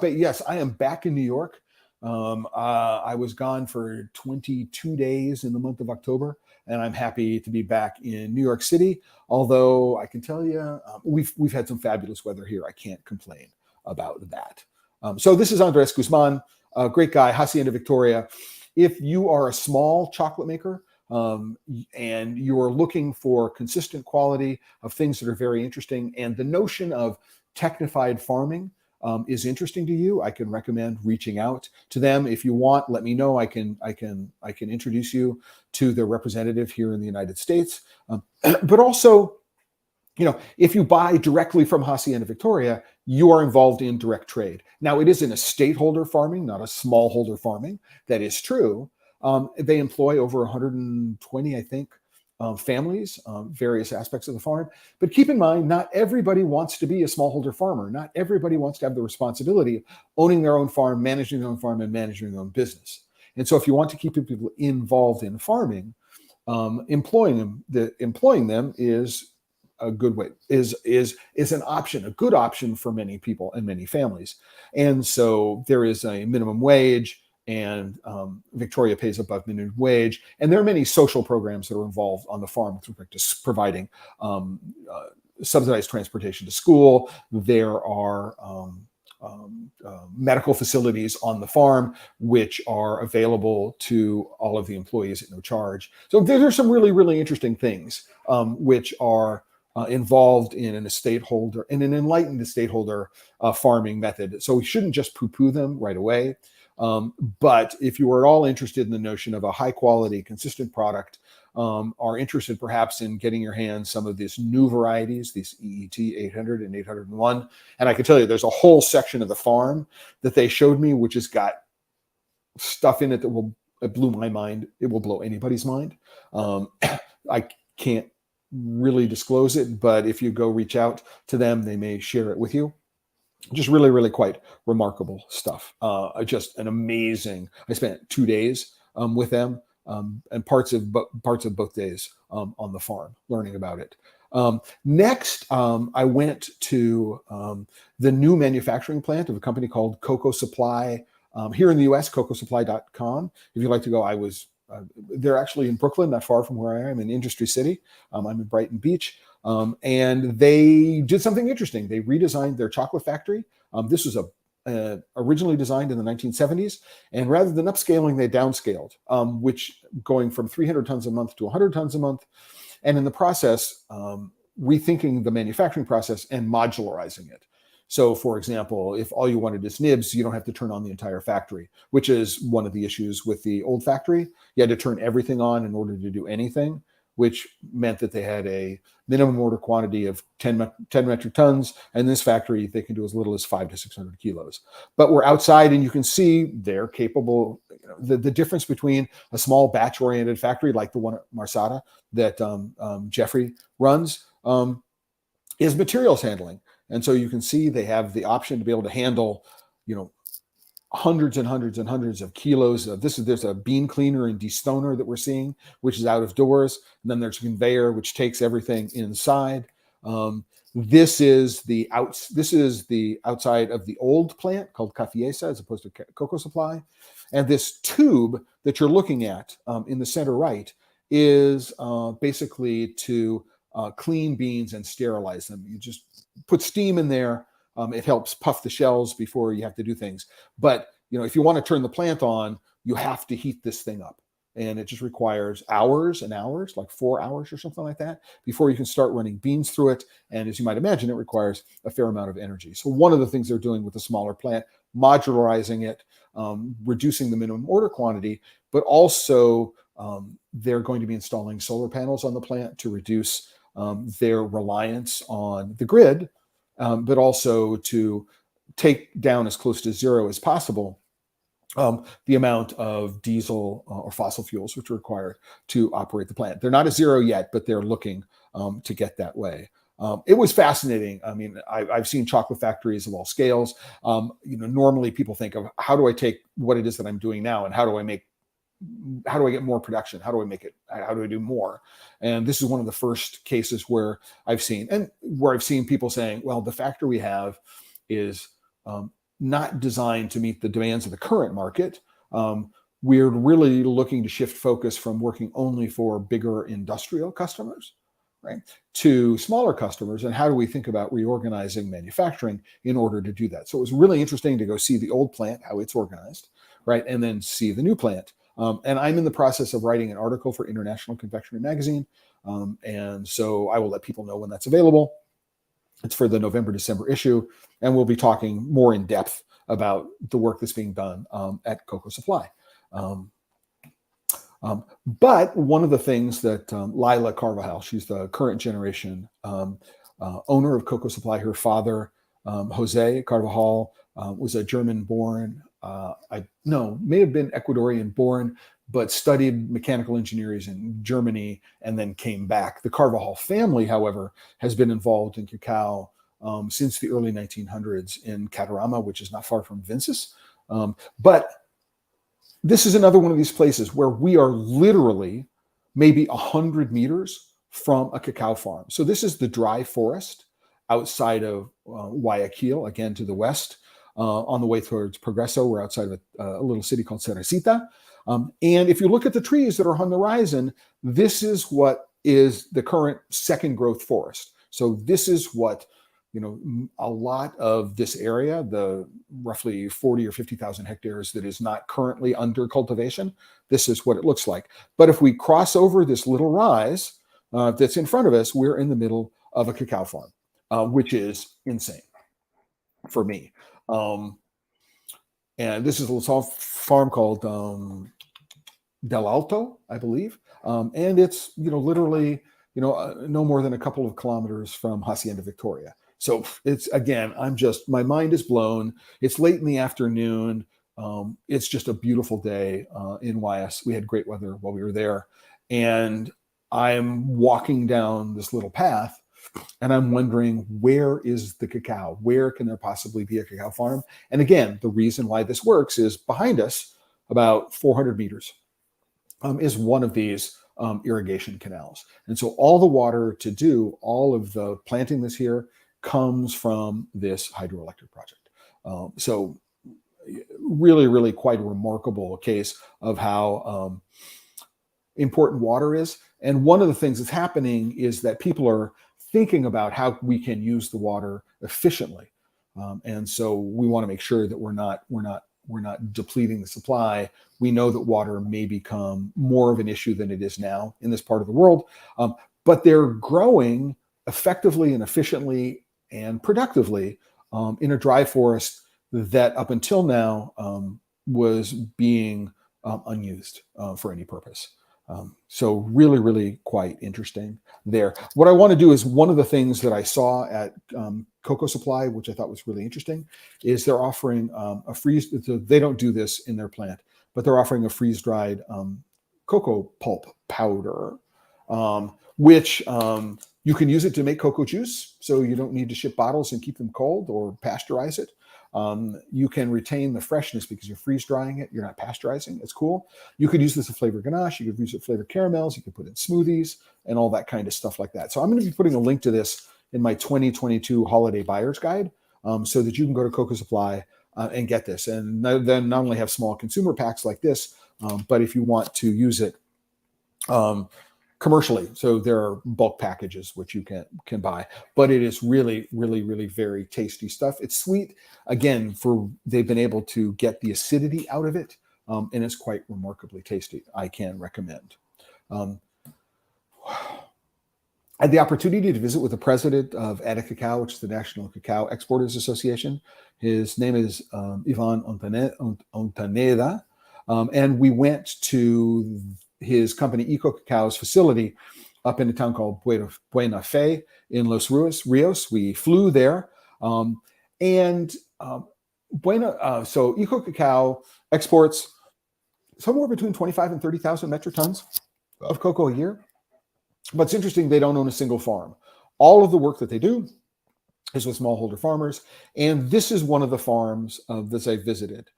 Bay. Yes, I am back in New York. I was gone for 22 days in the month of October, and I'm happy to be back in New York City. Although I can tell you, we've had some fabulous weather here. I can't complain about that. So this is Andres Guzman, a great guy, Hacienda Victoria. If you are a small chocolate maker, and you're looking for consistent quality of things that are very interesting, and the notion of technified farming is interesting to you, I can recommend reaching out to them. If you want, let me know. I can introduce you to their representative here in the United States. But also, if you buy directly from Hacienda Victoria, you are involved in direct trade. Now, it is an estate holder farming, not a smallholder farming. That is true. They employ over 120, I think, families, various aspects of the farm. But keep in mind, not everybody wants to be a smallholder farmer. Not everybody wants to have the responsibility of owning their own farm, managing their own farm, and managing their own business. And so if you want to keep people involved in farming, employing them is a good way, is an option, a good option for many people and many families. And so there is a minimum wage, and Victoria pays above minimum wage. And there are many social programs that are involved on the farm with respect to providing subsidized transportation to school. There are medical facilities on the farm which are available to all of the employees at no charge. So there's some really, really interesting things which are involved in an estate holder, in an enlightened estate holder farming method. So we shouldn't just poo-poo them right away. But if you are at all interested in the notion of a high quality, consistent product, are interested perhaps in getting your hands some of these new varieties, these EET 800 and 801. And I can tell you, there's a whole section of the farm that they showed me, which has got stuff in it that it blew my mind. It will blow anybody's mind. I can't really disclose it, but if you go reach out to them, they may share it with you. Just really, really quite remarkable stuff. Just an amazing. I spent 2 days with them, and parts of both days on the farm learning about it. Next, I went to the new manufacturing plant of a company called Cocoa Supply here in the U.S. CocoaSupply.com. If you'd like to go, they're actually in Brooklyn, not far from where I am in Industry City. I'm in Brighton Beach. And they did something interesting. They redesigned their chocolate factory. This was originally designed in the 1970s. And rather than upscaling, they downscaled, which going from 300 tons a month to 100 tons a month. And in the process, rethinking the manufacturing process and modularizing it. So, for example, if all you wanted is nibs, you don't have to turn on the entire factory, which is one of the issues with the old factory. You had to turn everything on in order to do anything, which meant that they had a minimum order quantity of 10 metric tons. And this factory, they can do as little as 500 to 600 kilos. But we're outside, and you can see they're capable. The difference between a small batch-oriented factory like the one at Marsata that Jeffrey runs is materials handling. And so you can see they have the option to be able to handle, hundreds and hundreds and hundreds of kilos of this. There's a bean cleaner and destoner that we're seeing, which is out of doors. And then there's a conveyor which takes everything inside. This is the outside of the old plant called Cafiesa as opposed to Cocoa Supply. And this tube that you're looking at in the center right is basically to clean beans and sterilize them. You just put steam in there. It helps puff the shells before you have to do things. But if you want to turn the plant on, you have to heat this thing up. And it just requires hours and hours, like 4 hours or something like that, before you can start running beans through it. And as you might imagine, it requires a fair amount of energy. So one of the things they're doing with the smaller plant, modularizing it, reducing the minimum order quantity, but also they're going to be installing solar panels on the plant to reduce their reliance on the grid, but also to take down as close to zero as possible the amount of diesel or fossil fuels which are required to operate the plant. They're not at zero yet, but they're looking to get that way. It was fascinating. I mean, I've seen chocolate factories of all scales. Normally people think of how do I take what it is that I'm doing now and how do I get more production? How do I do more? And this is one of the first cases where I've seen people saying, well, the factory we have is not designed to meet the demands of the current market. We're really looking to shift focus from working only for bigger industrial customers, right, to smaller customers. And how do we think about reorganizing manufacturing in order to do that? So it was really interesting to go see the old plant, how it's organized, right, and then see the new plant. And I'm in the process of writing an article for International Confectionery Magazine. And so I will let people know when that's available. It's for the November-December issue. And we'll be talking more in depth about the work that's being done at Cocoa Supply. But one of the things that Lila Carvajal, she's the current generation owner of Cocoa Supply. Her father, Jose Carvajal, was a German-born, may have been Ecuadorian-born, but studied mechanical engineering in Germany and then came back. The Carvajal family, however, has been involved in cacao since the early 1900s in Catarama, which is not far from Venice. But this is another one of these places where we are literally maybe 100 meters from a cacao farm. So this is the dry forest outside of Guayaquil, again to the west. On the way towards Progreso, we're outside of a little city called Cerecita. And if you look at the trees that are on the horizon, this is what is the current second growth forest. So this is what, a lot of this area, the roughly 40 or 50,000 hectares that is not currently under cultivation, this is what it looks like. But if we cross over this little rise that's in front of us, we're in the middle of a cacao farm, which is insane for me. And this is a little farm called Del Alto, I believe. And it's, literally, no more than a couple of kilometers from Hacienda Victoria. So it's, again, my mind is blown. It's late in the afternoon. It's just a beautiful day in YS. We had great weather while we were there. And I'm walking down this little path and I'm wondering, where is the cacao? Where can there possibly be a cacao farm? And again, the reason why this works is behind us, about 400 meters, is one of these irrigation canals. And so all the water to do all of the planting this here comes from this hydroelectric project. So really, really quite a remarkable case of how important water is. And one of the things that's happening is that people are thinking about how we can use the water efficiently. And so we want to make sure that we're not depleting the supply. We know that water may become more of an issue than it is now in this part of the world, but they're growing effectively and efficiently and productively in a dry forest that up until now was being unused for any purpose. So really, really quite interesting there. What I want to do is, one of the things that I saw at Cocoa Supply, which I thought was really interesting, is they're offering a freeze. They don't do this in their plant, but they're offering a freeze-dried cocoa pulp powder, which you can use it to make cocoa juice. So you don't need to ship bottles and keep them cold or pasteurize it. You can retain the freshness because you're freeze drying it. You're not pasteurizing. It's cool. You could use this to flavor ganache. You could use it to flavor caramels. You could put it in smoothies and all that kind of stuff like that. So I'm going to be putting a link to this in my 2022 holiday buyer's guide, so that you can go to Cocoa Supply and get this. And then not only have small consumer packs like this, but if you want to use it commercially, so there are bulk packages which you can buy, but it is really, really, really very tasty stuff. It's sweet. Again, they've been able to get the acidity out of it, and it's quite remarkably tasty. I can recommend. I had the opportunity to visit with the president of Ada Cacao, which is the National Cacao Exporters Association. His name is Ivan Ontaneda, and we went to his company Eco Cacao's facility up in a town called Buena Fe in Los Rios. We flew there, so Eco Cacao exports somewhere between 25 and 30,000 metric tons of cocoa a year. But it's interesting, they don't own a single farm. All of the work that they do is with smallholder farmers, and this is one of the farms that I visited.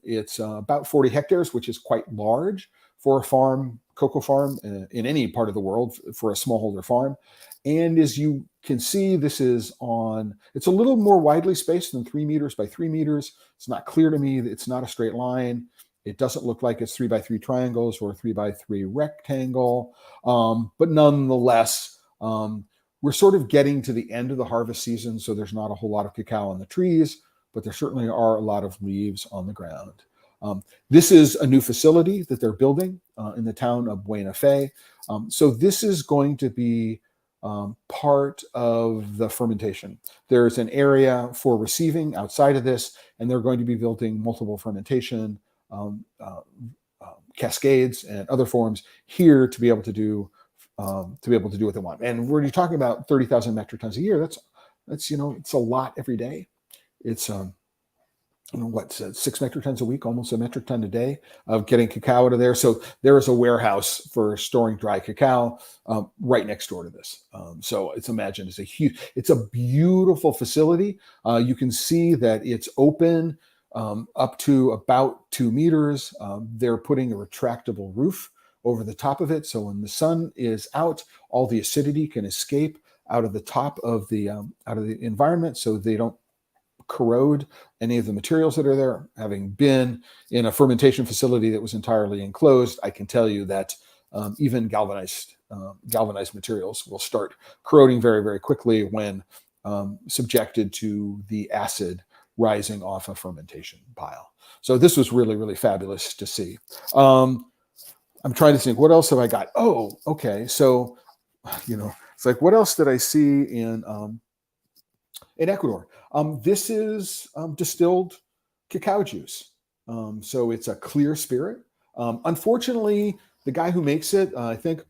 It's about 40 hectares, which is quite large for a cocoa farm in any part of the world, for a smallholder farm. And as you can see, it's a little more widely spaced than 3 meters by 3 meters. It's not clear to me that it's not a straight line. It doesn't look like it's 3 by 3 triangles or 3 by 3 rectangle. But nonetheless, we're sort of getting to the end of the harvest season, so there's not a whole lot of cacao on the trees, but there certainly are a lot of leaves on the ground. This is a new facility that they're building in the town of Buena Fe. So this is going to be part of the fermentation. There's an area for receiving outside of this, and they're going to be building multiple fermentation cascades and other forms here to be able to do what they want. And we're talking about 30,000 metric tons a year. That's it's a lot every day. It's 6 metric tons a week, almost a metric ton a day of getting cacao out of there. So there is a warehouse for storing dry cacao right next door to this. So it's a beautiful facility. You can see that it's open up to about 2 meters. They're putting a retractable roof over the top of it. So when the sun is out, all the acidity can escape out of the top of the environment, so they don't corrode any of the materials that are there. Having been in a fermentation facility that was entirely enclosed, I can tell you that even galvanized materials will start corroding very, very quickly when subjected to the acid rising off a fermentation pile. So this was really, really fabulous to see. I'm trying to think, what else have I got? Oh, okay. So, it's like, what else did I see in Ecuador? This is distilled cacao juice. So it's a clear spirit. Unfortunately, the guy who makes it, I think,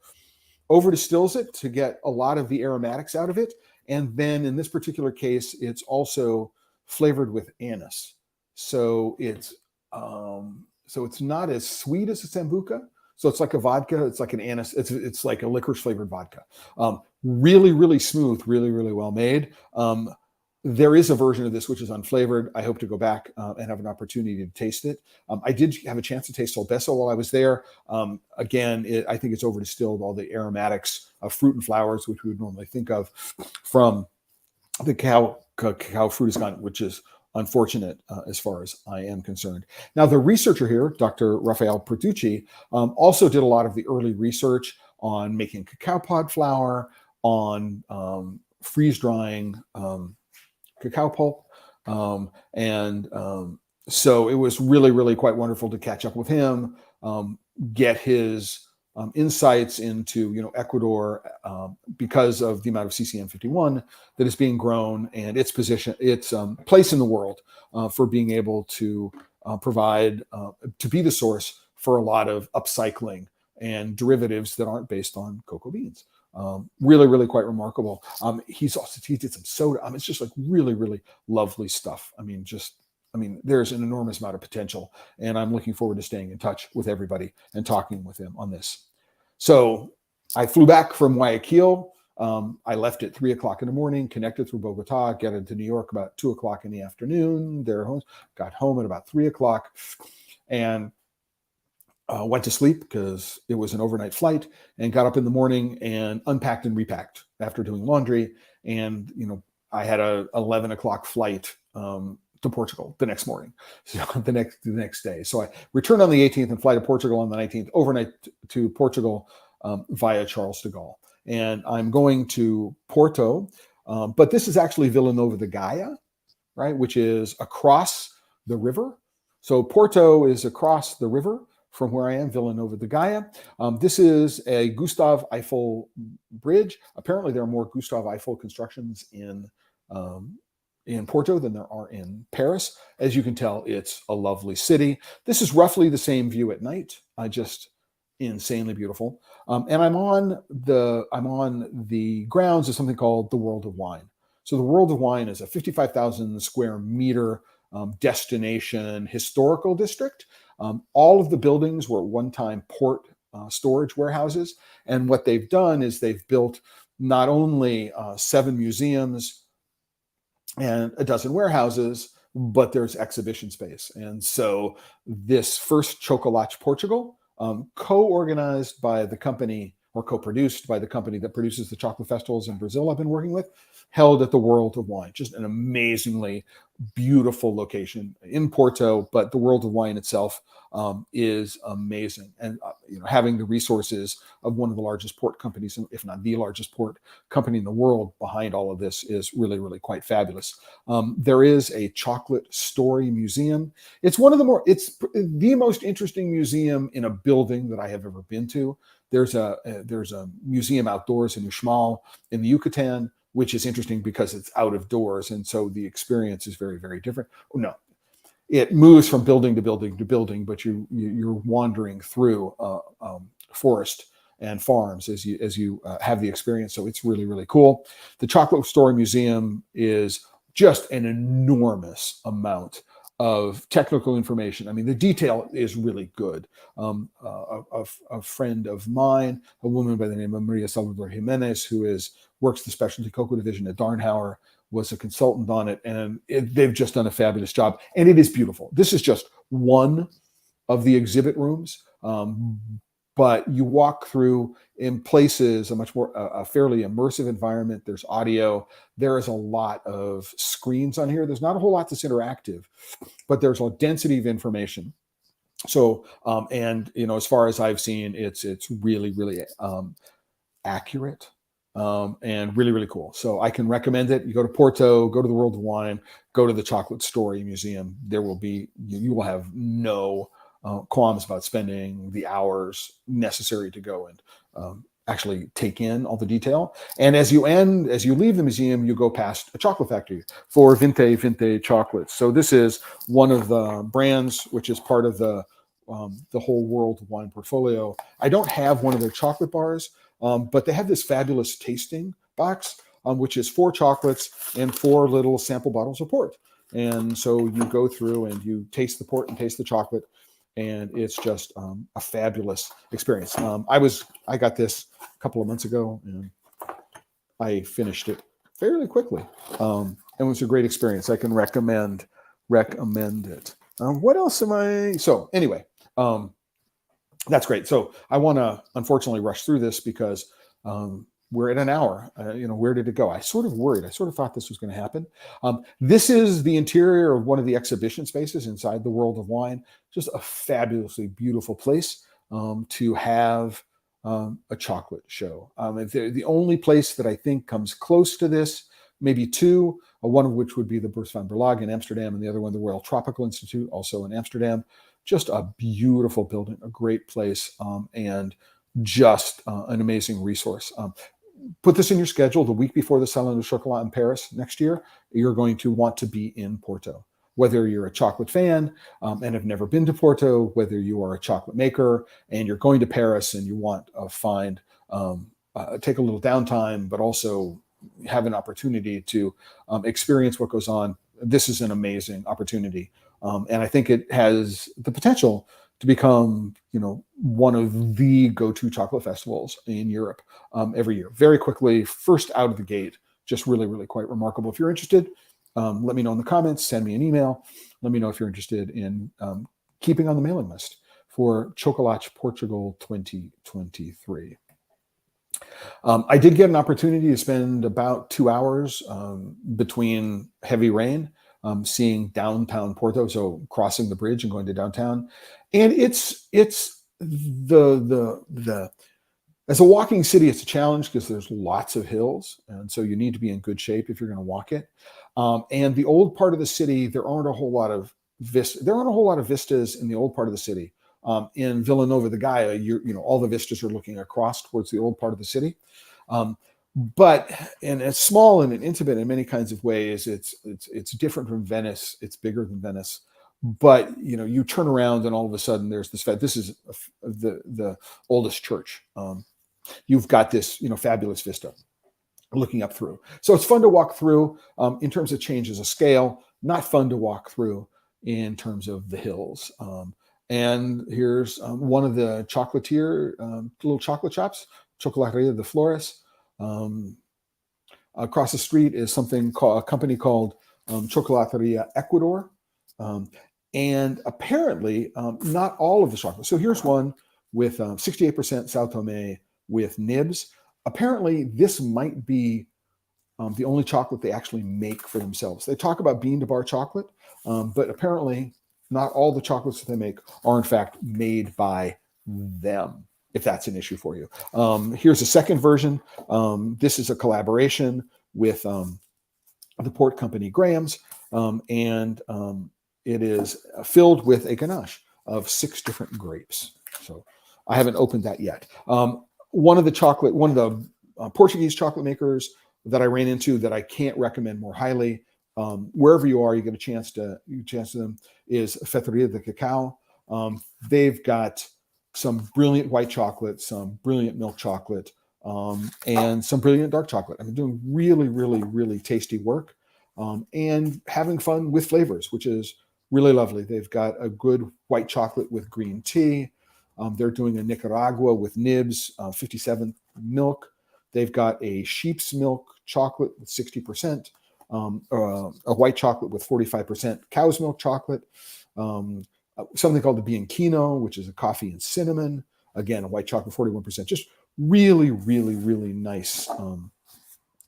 over distills it to get a lot of the aromatics out of it. And then in this particular case, it's also flavored with anise. So it's not as sweet as a sambuca. So it's like a vodka. It's like it's like a licorice flavored vodka. Really, really smooth, really, really well made. There is a version of this which is unflavored. I hope to go back and have an opportunity to taste it. I did have a chance to taste Solbeso while I was there. Again, I think it's over distilled all the aromatics of fruit and flowers, which we would normally think of from the cacao fruit is gone, which is unfortunate as far as I am concerned. Now, the researcher here, Dr. Rafael Pertucci, also did a lot of the early research on making cacao pod flour, on freeze drying cacao pulp. So it was really, really quite wonderful to catch up with him, get his insights into Ecuador because of the amount of CCM 51 that is being grown and its position, its place in the world for being able to provide, to be the source for a lot of upcycling and derivatives that aren't based on cocoa beans. Really, really quite remarkable. He did some soda. It's just like really, really lovely stuff. There's an enormous amount of potential, and I'm looking forward to staying in touch with everybody and talking with them on this. So I flew back from Guayaquil. I left at 3 o'clock in the morning, connected through Bogota, got into New York about 2 o'clock in the afternoon. Got home at about 3 o'clock, and went to sleep because it was an overnight flight, and got up in the morning and unpacked and repacked after doing laundry. And, I had a 11 o'clock flight to Portugal the next morning, so the next day. So I returned on the 18th and fly to Portugal on the 19th, overnight to Portugal via Charles de Gaulle. And I'm going to Porto, but this is actually Villanova de Gaia, right, which is across the river. So Porto is across the river from where I am, Villanova de Gaia. This is a Gustave Eiffel bridge. Apparently, there are more Gustave Eiffel constructions in Porto than there are in Paris. As you can tell, it's a lovely city. This is roughly the same view at night, just insanely beautiful. And I'm on the grounds of something called the World of Wine. So the World of Wine is a 55,000 square meter destination historical district. All of the buildings were at one time port storage warehouses. And what they've done is they've built not only 7 museums and a dozen warehouses, but there's exhibition space. And so this first Chocolate Portugal, co-organized by the company, or co-produced by the company that produces the chocolate festivals in Brazil I've been working with, held at the World of Wine. Just an amazingly beautiful location in Porto, but the World of Wine itself is amazing. And having the resources of one of the largest port companies, if not the largest port company in the world behind all of this, is really, really quite fabulous. There is a chocolate story museum. It's the most interesting museum in a building that I have ever been to. There's a museum outdoors in Uxmal in the Yucatan, which is interesting because it's out of doors, and so the experience is very, very different. No, it moves from building to building to building, but you're wandering through forest and farms as you have the experience. So it's really, really cool. The Chocolate Story Museum is just an enormous amount of technical information. The detail is really good. A friend of mine, a woman by the name of Maria Salvador Jimenez, who works the specialty cocoa division at Darnhauer, was a consultant on it, and they've just done a fabulous job. And it is beautiful. This is just one of the exhibit rooms, but you walk through in places a fairly immersive environment. There's audio. There is a lot of screens on here. There's not a whole lot that's interactive, but there's a density of information. So, as far as I've seen, it's really, really accurate. And really, really cool. So I can recommend it. You go to Porto, go to the World of Wine, go to the Chocolate Story Museum. You will have no qualms about spending the hours necessary to go and actually take in all the detail. And as you leave the museum, you go past a chocolate factory for Vinte chocolates. So this is one of the brands which is part of the whole World of Wine portfolio. I don't have one of their chocolate bars, but they have this fabulous tasting box, which is 4 chocolates and 4 little sample bottles of port. And so you go through and you taste the port and taste the chocolate. and it's just a fabulous experience. I got this a couple of months ago, and I finished it fairly quickly. And it was a great experience. I can recommend it. What else am I? So anyway, that's great. So I want to unfortunately rush through this because we're at an hour. Where did it go? I sort of worried. I sort of thought this was going to happen. This is the interior of one of the exhibition spaces inside the World of Wine. Just a fabulously beautiful place to have a chocolate show. The only place that I think comes close to this, maybe two, one of which would be the Beurs van Berlage in Amsterdam, and the other one, the Royal Tropical Institute, also in Amsterdam. Just a beautiful building, a great place, and just an amazing resource. Put this in your schedule the week before the Salon du Chocolat in Paris next year. You're going to want to be in Porto. Whether you're a chocolate fan and have never been to Porto, whether you are a chocolate maker and you're going to Paris and you want to take a little downtime, but also have an opportunity to experience what goes on, this is an amazing opportunity. And I think it has the potential to become, one of the go-to chocolate festivals in Europe every year. Very quickly, first out of the gate, just really, really quite remarkable. If you're interested, let me know in the comments, send me an email. Let me know if you're interested in keeping on the mailing list for Chocolate Portugal 2023. I did get an opportunity to spend about 2 hours between heavy rain seeing downtown Porto, so crossing the bridge and going to downtown. And it's the as a walking city, it's a challenge because there's lots of hills, and so you need to be in good shape if you're going to walk it. And the old part of the city, there aren't a whole lot of vistas in the old part of the city. In Villanova de Gaia, all the vistas are looking across towards the old part of the city. But it's small and intimate in many kinds of ways. It's different from Venice. It's bigger than Venice. But you turn around and all of a sudden there's this. This is the oldest church. You've got this fabulous vista looking up through. So it's fun to walk through in terms of changes of scale. Not fun to walk through in terms of the hills. And here's one of the chocolatier little chocolate shops, Chocolateria de Flores. Across the street is a company called Chocolateria Ecuador. And apparently not all of the chocolate. So here's one with 68% Sao Tome with nibs. Apparently this might be the only chocolate they actually make for themselves. They talk about bean to bar chocolate, but apparently not all the chocolates that they make are in fact made by them, if that's an issue for you. Here's a second version. This is a collaboration with the port company Graham's, and it is filled with a ganache of 6 different grapes. So I haven't opened that yet. One of the Portuguese chocolate makers that I ran into that I can't recommend more highly, wherever you are, you get a chance to them, is Feitoria de Cacao. They've got some brilliant white chocolate, some brilliant milk chocolate, and some brilliant dark chocolate. I'm doing really, really, really tasty work and having fun with flavors, which is really lovely. They've got a good white chocolate with green tea. They're doing a Nicaragua with nibs, 57 milk. They've got a sheep's milk chocolate with 60%, a white chocolate with 45% cow's milk chocolate, something called the Bianchino, which is a coffee and cinnamon. Again, a white chocolate, 41%. Just really, really, really nice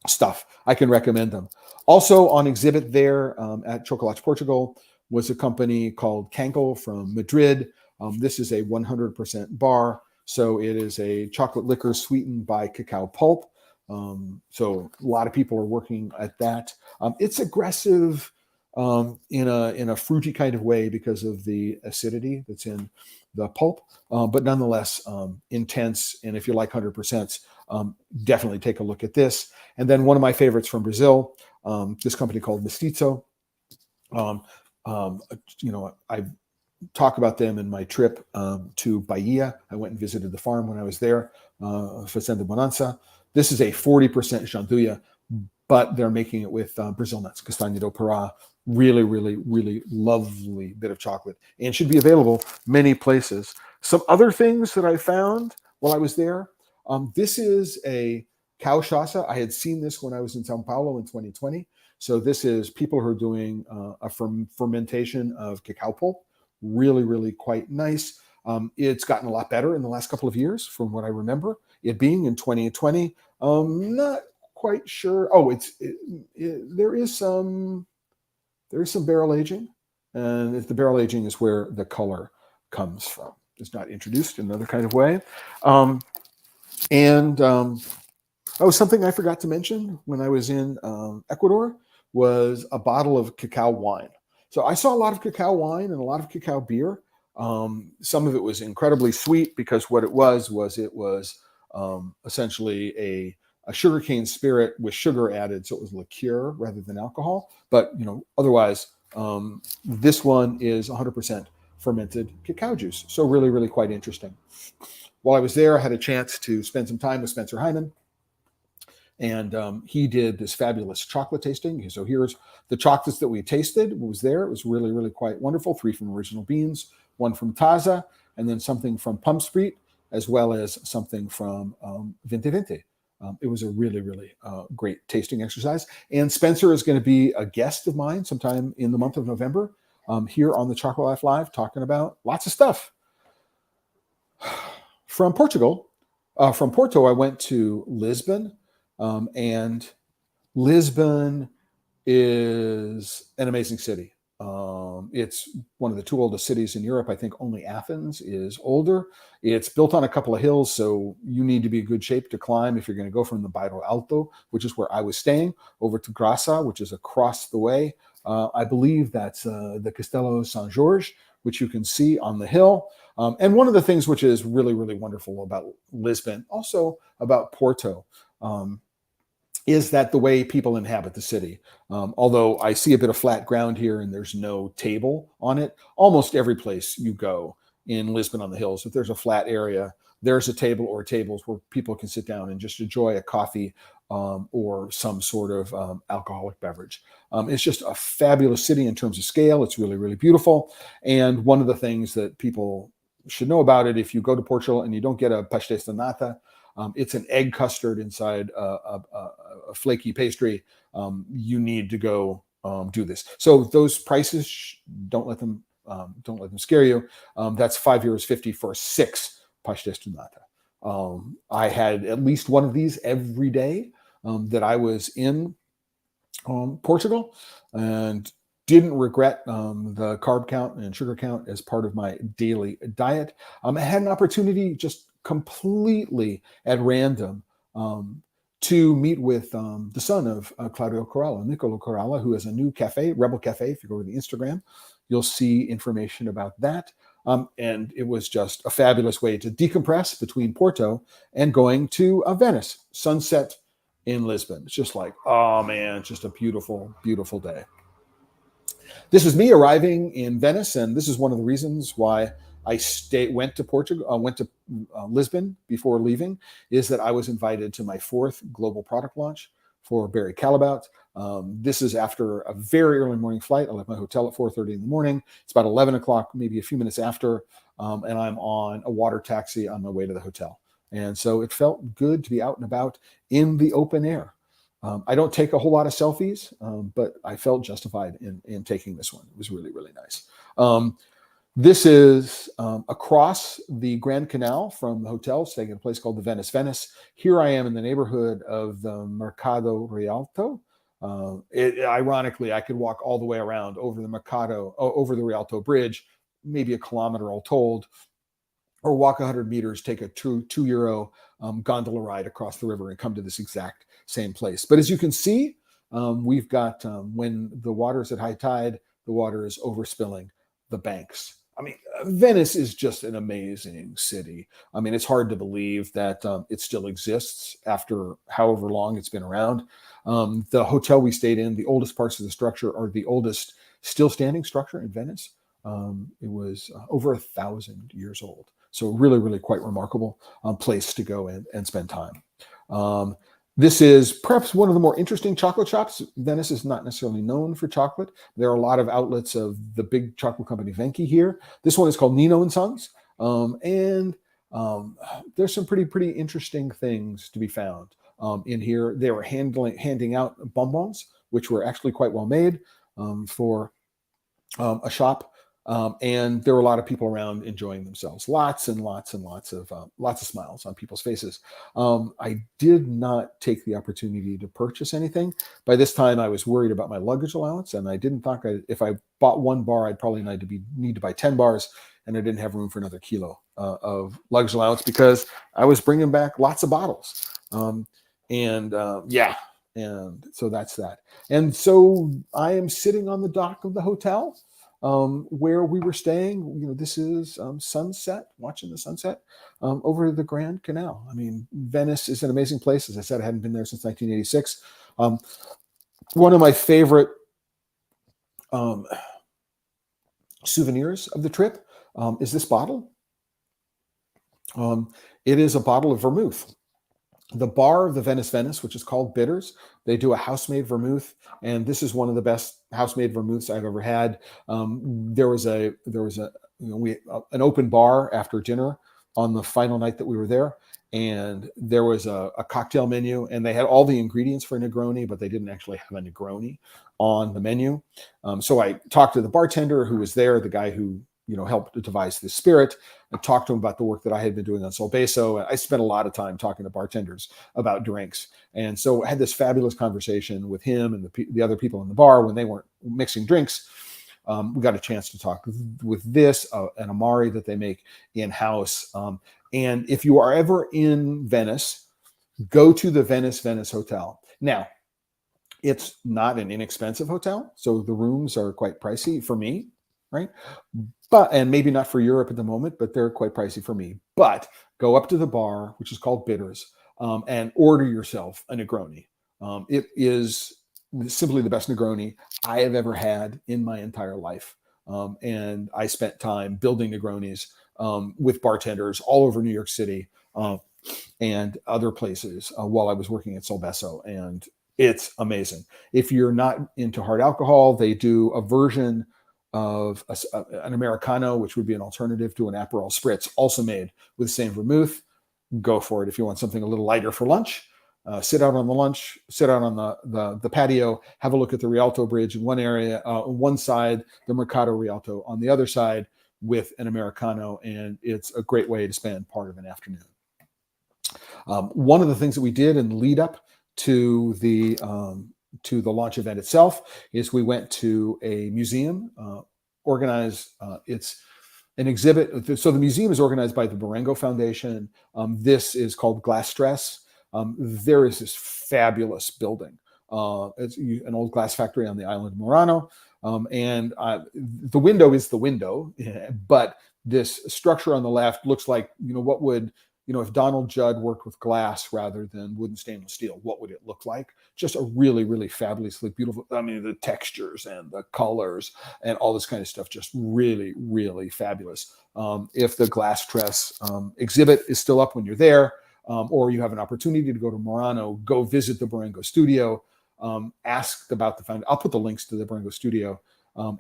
stuff. I can recommend them. Also on exhibit there at Chocolate Portugal was a company called Kankel from Madrid. This is a 100% bar. So it is a chocolate liquor sweetened by cacao pulp. So a lot of people are working at that. It's aggressive in a fruity kind of way because of the acidity that's in the pulp, but nonetheless intense. And if you like 100%, definitely take a look at this. And then one of my favorites from Brazil, this company called Mestizo. I talk about them in my trip to Bahia. I went and visited the farm when I was there, Fazenda Bonanza. This is a 40% Janduia, but they're making it with Brazil nuts, Castanha do Pará, Really, really, really lovely bit of chocolate, and should be available many places. Some other things that I found while I was there. This is a cachaça. I had seen this when I was in Sao Paulo in 2020. So this is people who are doing a fermentation of cacao pulp. Really, really quite nice. It's gotten a lot better in the last couple of years, from what I remember it being in 2020. Not quite sure. Oh, there is some barrel aging, and if the barrel aging is where the color comes from. It's not introduced in another kind of way. And something I forgot to mention when I was in Ecuador was a bottle of cacao wine. So I saw a lot of cacao wine and a lot of cacao beer. Some of it was incredibly sweet because what it was essentially a sugarcane spirit with sugar added, so it was liqueur rather than alcohol. But otherwise, this one is 100% fermented cacao juice. So really, really quite interesting. While I was there, I had a chance to spend some time with Spencer Hyman, and he did this fabulous chocolate tasting. So here's the chocolates that we tasted. It was there. It was really, really quite wonderful. 3 from Original Beans, 1 from Taza, and then something from Pump Street, as well as something from Vinte Vinte. It was a really, really great tasting exercise. And Spencer is going to be a guest of mine sometime in the month of November here on the Chocolate Life Live, talking about lots of stuff. From Portugal, from Porto, I went to Lisbon, and Lisbon is an amazing city. It's one of the 2 oldest cities in Europe. I think only Athens is older. It's built on a couple of hills, so you need to be in good shape to climb if you're going to go from the Bairro Alto, which is where I was staying, over to Graça, which is across the way. I believe that's the Castelo São Jorge, which you can see on the hill. And one of the things which is really, really wonderful about Lisbon, also about Porto, is that the way people inhabit the city. Although I see a bit of flat ground here and there's no table on it, almost every place you go in Lisbon on the hills, if there's a flat area, there's a table or tables where people can sit down and just enjoy a coffee or some sort of alcoholic beverage. It's just a fabulous city in terms of scale. It's really, really beautiful. And one of the things that people should know about it, if you go to Portugal and you don't get a pastéis de nata, it's an egg custard inside a flaky pastry. You need to go do this. So those prices, don't let them scare you. That's €5.50 for 6 pastéis de nata. I had at least one of these every day that I was in Portugal, and didn't regret the carb count and sugar count as part of my daily diet. I had an opportunity just completely at random to meet with the son of Claudio Coralla, Nicolo Coralla, who has a new cafe, Rebel Cafe. If you go to the Instagram, you'll see information about that. And it was just a fabulous way to decompress between Porto and going to Venice, sunset in Lisbon. It's just like, oh man, it's just a beautiful, beautiful day. This is me arriving in Venice, and this is one of the reasons why I went to Portugal, went to Lisbon before leaving, is that I was invited to my 4th global product launch for Barry Callebaut. This is after a very early morning flight. I left my hotel at 4:30 in the morning. It's about 11 o'clock, maybe a few minutes after, and I'm on a water taxi on my way to the hotel. And so it felt good to be out and about in the open air. I don't take a whole lot of selfies, but I felt justified in taking this one. It was really, really nice. This is across the Grand Canal from the hotel, staying at a place called the Venice. Here I am in the neighborhood of the Mercado Rialto. Ironically, I could walk all the way around over the Rialto Bridge, maybe a kilometer all told, or walk 100 meters, take a €2 gondola ride across the river and come to this exact same place. But as you can see, we've got, when the water's at high tide, the water is overspilling the banks. I mean, Venice is just an amazing city. I mean, it's hard to believe that it still exists after however long it's been around. The hotel we stayed in, the oldest parts of the structure are the oldest still standing structure in Venice. It was over 1,000 years old. So really, really quite remarkable place to go and spend time. This is perhaps one of the more interesting chocolate shops. Venice is not necessarily known for chocolate. There are a lot of outlets of the big chocolate company Venki here. This one is called Nino and Sons, and there's some pretty interesting things to be found in here. They were handing out bonbons, which were actually quite well made for a shop. And there were a lot of people around enjoying themselves. Lots and lots and lots of smiles on people's faces. I did not take the opportunity to purchase anything. By this time, I was worried about my luggage allowance, and I didn't think if I bought one bar, I'd probably need to buy 10 bars, and I didn't have room for another kilo of luggage allowance because I was bringing back lots of bottles. Yeah, and so that's that. And so I am sitting on the dock of the hotel where we were staying. This is sunset, watching the sunset over the Grand Canal. I mean, Venice is an amazing place. As I said, I hadn't been there since 1986. One of my favorite souvenirs of the trip is this bottle. It is a bottle of vermouth. The bar of the Venice, which is called Bitters, they do a house-made vermouth, and this is one of the best house-made vermouths I've ever had. There was an open bar after dinner on the final night that we were there, and there was a cocktail menu, and they had all the ingredients for a Negroni, but they didn't actually have a Negroni on the menu. So I talked to the bartender who was there, the guy who helped devise this spirit, and talked to him about the work that I had been doing on Sol Beso. I spent a lot of time talking to bartenders about drinks. And so I had this fabulous conversation with him and the other people in the bar when they weren't mixing drinks. We got a chance to talk with this, an Amari that they make in-house. And if you are ever in Venice, go to the Venice Hotel. Now, it's not an inexpensive hotel, so the rooms are quite pricey for me, right? And maybe not for Europe at the moment, but they're quite pricey for me. But go up to the bar, which is called Bitters, and order yourself a Negroni. It is simply the best Negroni I have ever had in my entire life. And I spent time building Negronis with bartenders all over New York City and other places while I was working at Sol Beso. And it's amazing. If you're not into hard alcohol, they do a version of an Americano, which would be an alternative to an Aperol Spritz, also made with the same vermouth. Go for it. If you want something a little lighter for lunch, sit out on the patio, have a look at the Rialto Bridge in one area, one side, the Mercado Rialto on the other side with an Americano, and it's a great way to spend part of an afternoon. One of the things that we did in the lead up to the launch event itself is we went to a museum organized. It's an exhibit. So the museum is organized by the Marengo Foundation. This is called Glass Stress. There is this fabulous building. It's an old glass factory on the island of Murano. And the window is the window, but this structure on the left looks like, what would, if Donald Judd worked with glass rather than wood and stainless steel, what would it look like? Just a really, really fabulously beautiful, the textures and the colors and all this kind of stuff, just really, really fabulous. If the Glass Stress exhibit is still up when you're there, or you have an opportunity to go to Murano, go visit the Marengo studio, ask about the foundation. I'll put the links to the Marengo studio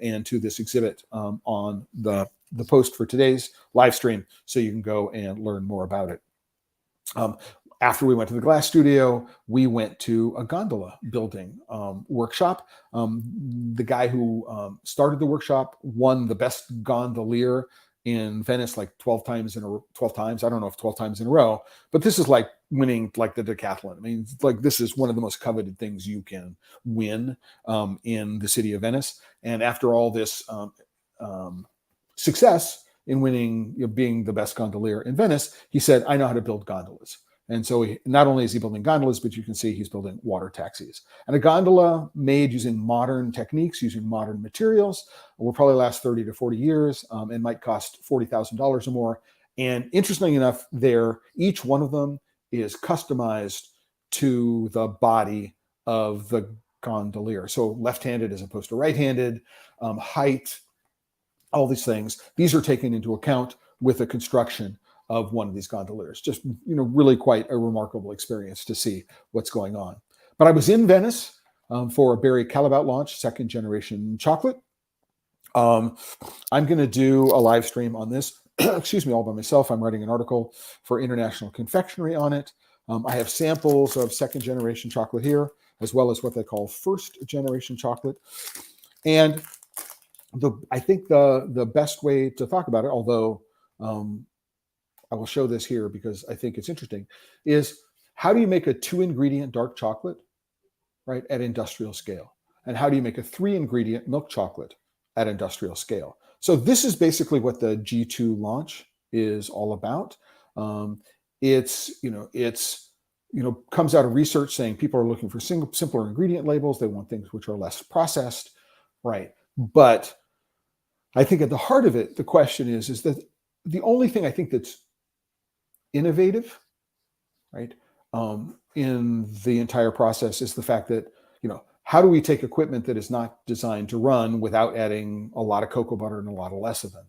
and to this exhibit on the post for today's live stream, so you can go and learn more about it. After we went to the glass studio, we went to a gondola building workshop. The guy who started the workshop won the best gondolier in Venice like 12 times. I don't know if 12 times in a row, but this is like winning like the decathlon. I mean, this is one of the most coveted things you can win in the city of Venice. And after all this success in winning, being the best gondolier in Venice, he said, I know how to build gondolas. And so not only is he building gondolas, but you can see he's building water taxis. And a gondola made using modern techniques, using modern materials, will probably last 30 to 40 years and might cost $40,000 or more. And interestingly enough, each one of them is customized to the body of the gondolier. So left-handed as opposed to right-handed, height, all these things. These are taken into account with the construction of one of these gondoliers. Just, really quite a remarkable experience to see what's going on. But I was in Venice for a Barry Callebaut launch, second generation chocolate. I'm going to do a live stream on this, excuse me, all by myself. I'm writing an article for International Confectionery on it. I have samples of second generation chocolate here, as well as what they call first generation chocolate. And I think the best way to talk about it, although I will show this here because I think it's interesting, is how do you make a 2-ingredient dark chocolate, right, at industrial scale? And how do you make a 3-ingredient milk chocolate at industrial scale? So this is basically what the G2 launch is all about. It's comes out of research saying people are looking for simpler ingredient labels. They want things which are less processed, right? But I think at the heart of it, the question is that the only thing I think that's innovative, right, in the entire process is the fact that, how do we take equipment that is not designed to run without adding a lot of cocoa butter and a lot of lecithin?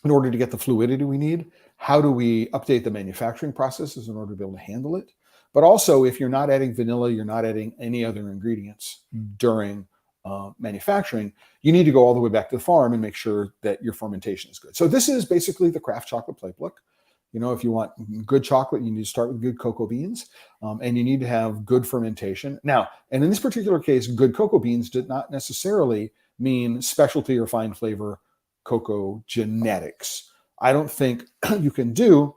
In order to get the fluidity we need, how do we update the manufacturing processes in order to be able to handle it? But also, if you're not adding vanilla, you're not adding any other ingredients during manufacturing, you need to go all the way back to the farm and make sure that your fermentation is good. So this is basically the craft chocolate playbook. If you want good chocolate, you need to start with good cocoa beans, and you need to have good fermentation. Now, and in this particular case, good cocoa beans did not necessarily mean specialty or fine flavor cocoa genetics. I don't think you can do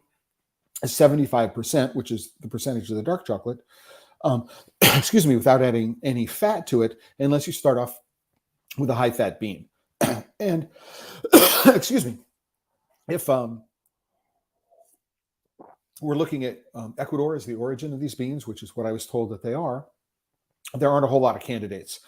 a 75%, which is the percentage of the dark chocolate, excuse me, without adding any fat to it, unless you start off with a high-fat bean. And, excuse me, if we're looking at Ecuador as the origin of these beans, which is what I was told that they are, there aren't a whole lot of candidates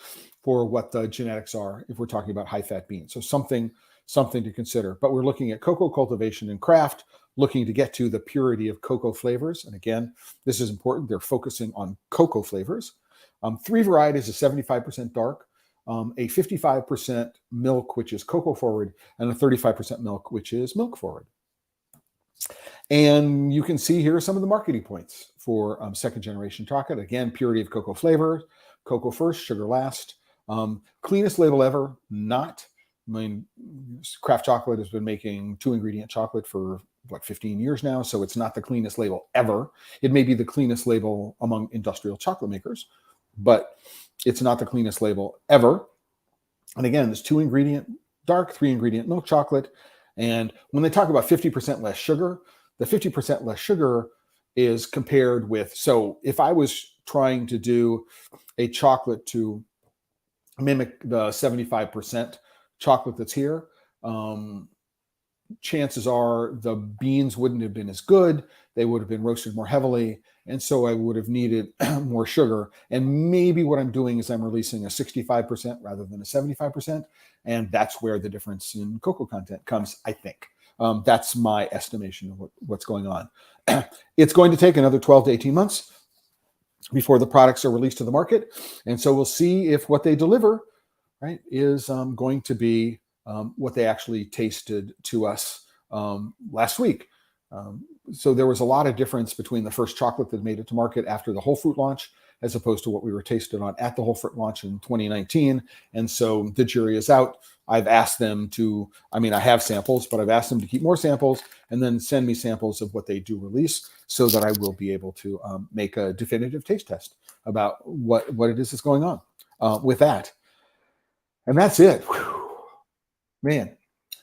for what the genetics are if we're talking about high-fat beans. So something to consider. But we're looking at cocoa cultivation and craft, looking to get to the purity of cocoa flavors. And again, this is important. They're focusing on cocoa flavors. 3 varieties is 75% dark, a 55% milk, which is cocoa forward, and a 35% milk, which is milk forward. And you can see here some of the marketing points for second generation chocolate. Again, purity of cocoa flavor, cocoa first, sugar last. Cleanest label ever, not. I mean, craft chocolate has been making 2-ingredient chocolate for 15 years now, so it's not the cleanest label ever. It may be the cleanest label among industrial chocolate makers, but it's not the cleanest label ever. And again, this 2-ingredient dark, 3-ingredient milk chocolate. And when they talk about 50% less sugar, the 50% less sugar is compared with, so if I was trying to do a chocolate to mimic the 75% chocolate that's here, chances are the beans wouldn't have been as good. They would have been roasted more heavily. And so I would have needed more sugar. And maybe what I'm doing is I'm releasing a 65% rather than a 75%. And that's where the difference in cocoa content comes, I think. That's my estimation of what's going on. It's going to take another 12 to 18 months before the products are released to the market. And so we'll see if what they deliver, right, is going to be what they actually tasted to us last week. So there was a lot of difference between the first chocolate that made it to market after the whole fruit launch as opposed to what we were tasted on at the whole fruit launch in 2019. And so the jury is out. I've asked them to, I have samples, but I've asked them to keep more samples and then send me samples of what they do release so that I will be able to make a definitive taste test about what it is that's going on with that. And that's it. Whew. Man,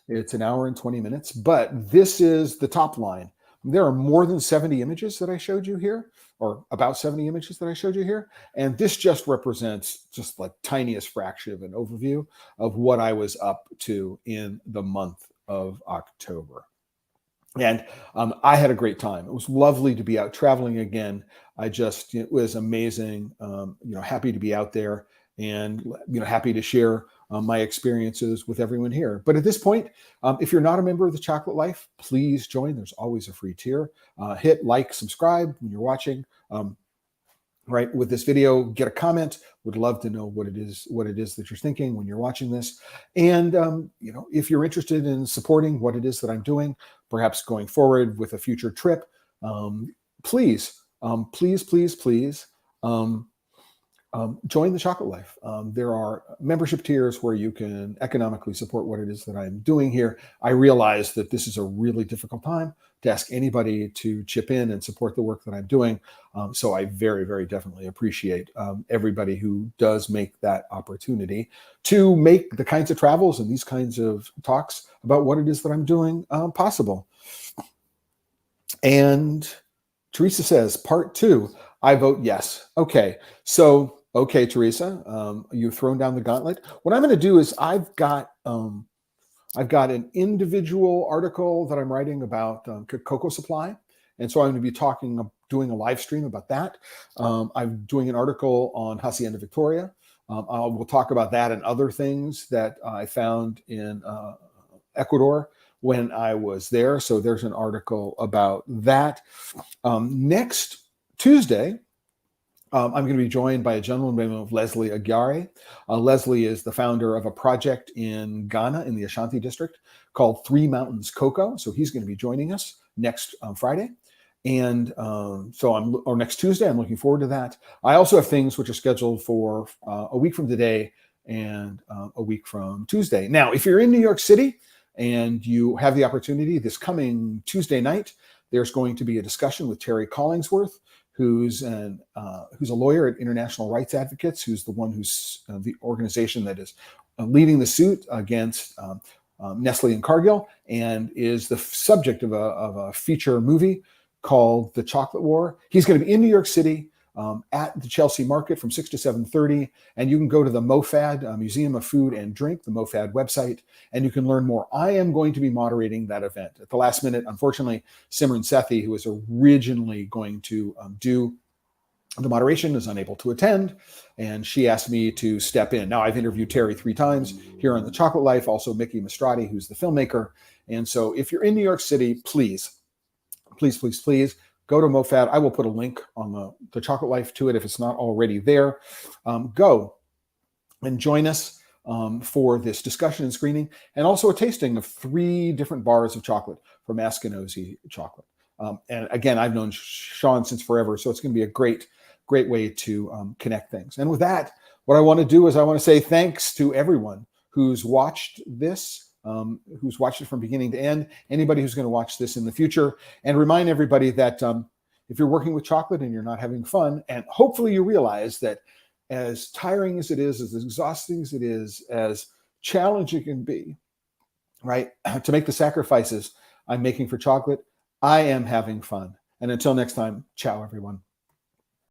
it's an hour and 20 minutes, but this is the top line. There are more than 70 images that I showed you here, or about 70 images that I showed you here. And this just represents just like tiniest fraction of an overview of what I was up to in the month of October. And I had a great time. It was lovely to be out traveling again. It was amazing. Happy to be out there and, happy to share my experiences with everyone here. But at this point, if you're not a member of The Chocolate Life, please join. There's always a free tier. Hit like, subscribe when you're watching. right, with this video, get a comment. Would love to know what it is that you're thinking when you're watching this. And if you're interested in supporting what it is that I'm doing, perhaps going forward with a future trip, please, please, join the Chocolate Life. There are membership tiers where you can economically support what it is that I'm doing here. I realize that this is a really difficult time to ask anybody to chip in and support the work that I'm doing. So I very, very definitely appreciate everybody who does make that opportunity to make the kinds of travels and these kinds of talks about what it is that I'm doing possible. And Teresa says, part 2, I vote yes. Okay, so, okay, Teresa, you've thrown down the gauntlet. What I'm going to do is I've got an individual article that I'm writing about cocoa supply. And so I'm going to be doing a live stream about that. I'm doing an article on Hacienda Victoria. We'll talk about that and other things that I found in Ecuador when I was there. So there's an article about that. Next Tuesday, I'm going to be joined by a gentleman by the name of Leslie Aguirre. Leslie is the founder of a project in Ghana in the Ashanti district called Three Mountains Cocoa. So he's going to be joining us next Friday. And or next Tuesday, I'm looking forward to that. I also have things which are scheduled for a week from today and a week from Tuesday. Now, if you're in New York City and you have the opportunity, this coming Tuesday night, there's going to be a discussion with Terry Collingsworth, who's a lawyer at International Rights Advocates, who's the organization that is leading the suit against Nestle and Cargill, and is the subject of a feature movie called The Chocolate War. He's going to be in New York City at the Chelsea Market from 6 to 7:30, and you can go to the MoFad, Museum of Food and Drink, the MoFad website, and you can learn more. I am going to be moderating that event. At the last minute, unfortunately, Simran Sethi, who was originally going to do the moderation, is unable to attend, and she asked me to step in. Now, I've interviewed Terry 3 times here on The Chocolate Life, also Mickey Mastrati, who's the filmmaker. And so if you're in New York City, please go to MoFad. I will put a link on the Chocolate Life to it if it's not already there. Go and join us for this discussion and screening, and also a tasting of 3 different bars of chocolate from Askinosie Chocolate. And again, I've known Sean since forever, so it's going to be a great way to connect things. And with that, what I want to do is I want to say thanks to everyone who's watched this, who's watched it from beginning to end, anybody who's going to watch this in the future, and remind everybody that if you're working with chocolate and you're not having fun, and hopefully you realize that as tiring as it is, as exhausting as it is, as challenging it can be, right, to make the sacrifices I'm making for chocolate, I am having fun. And until next time, ciao, everyone.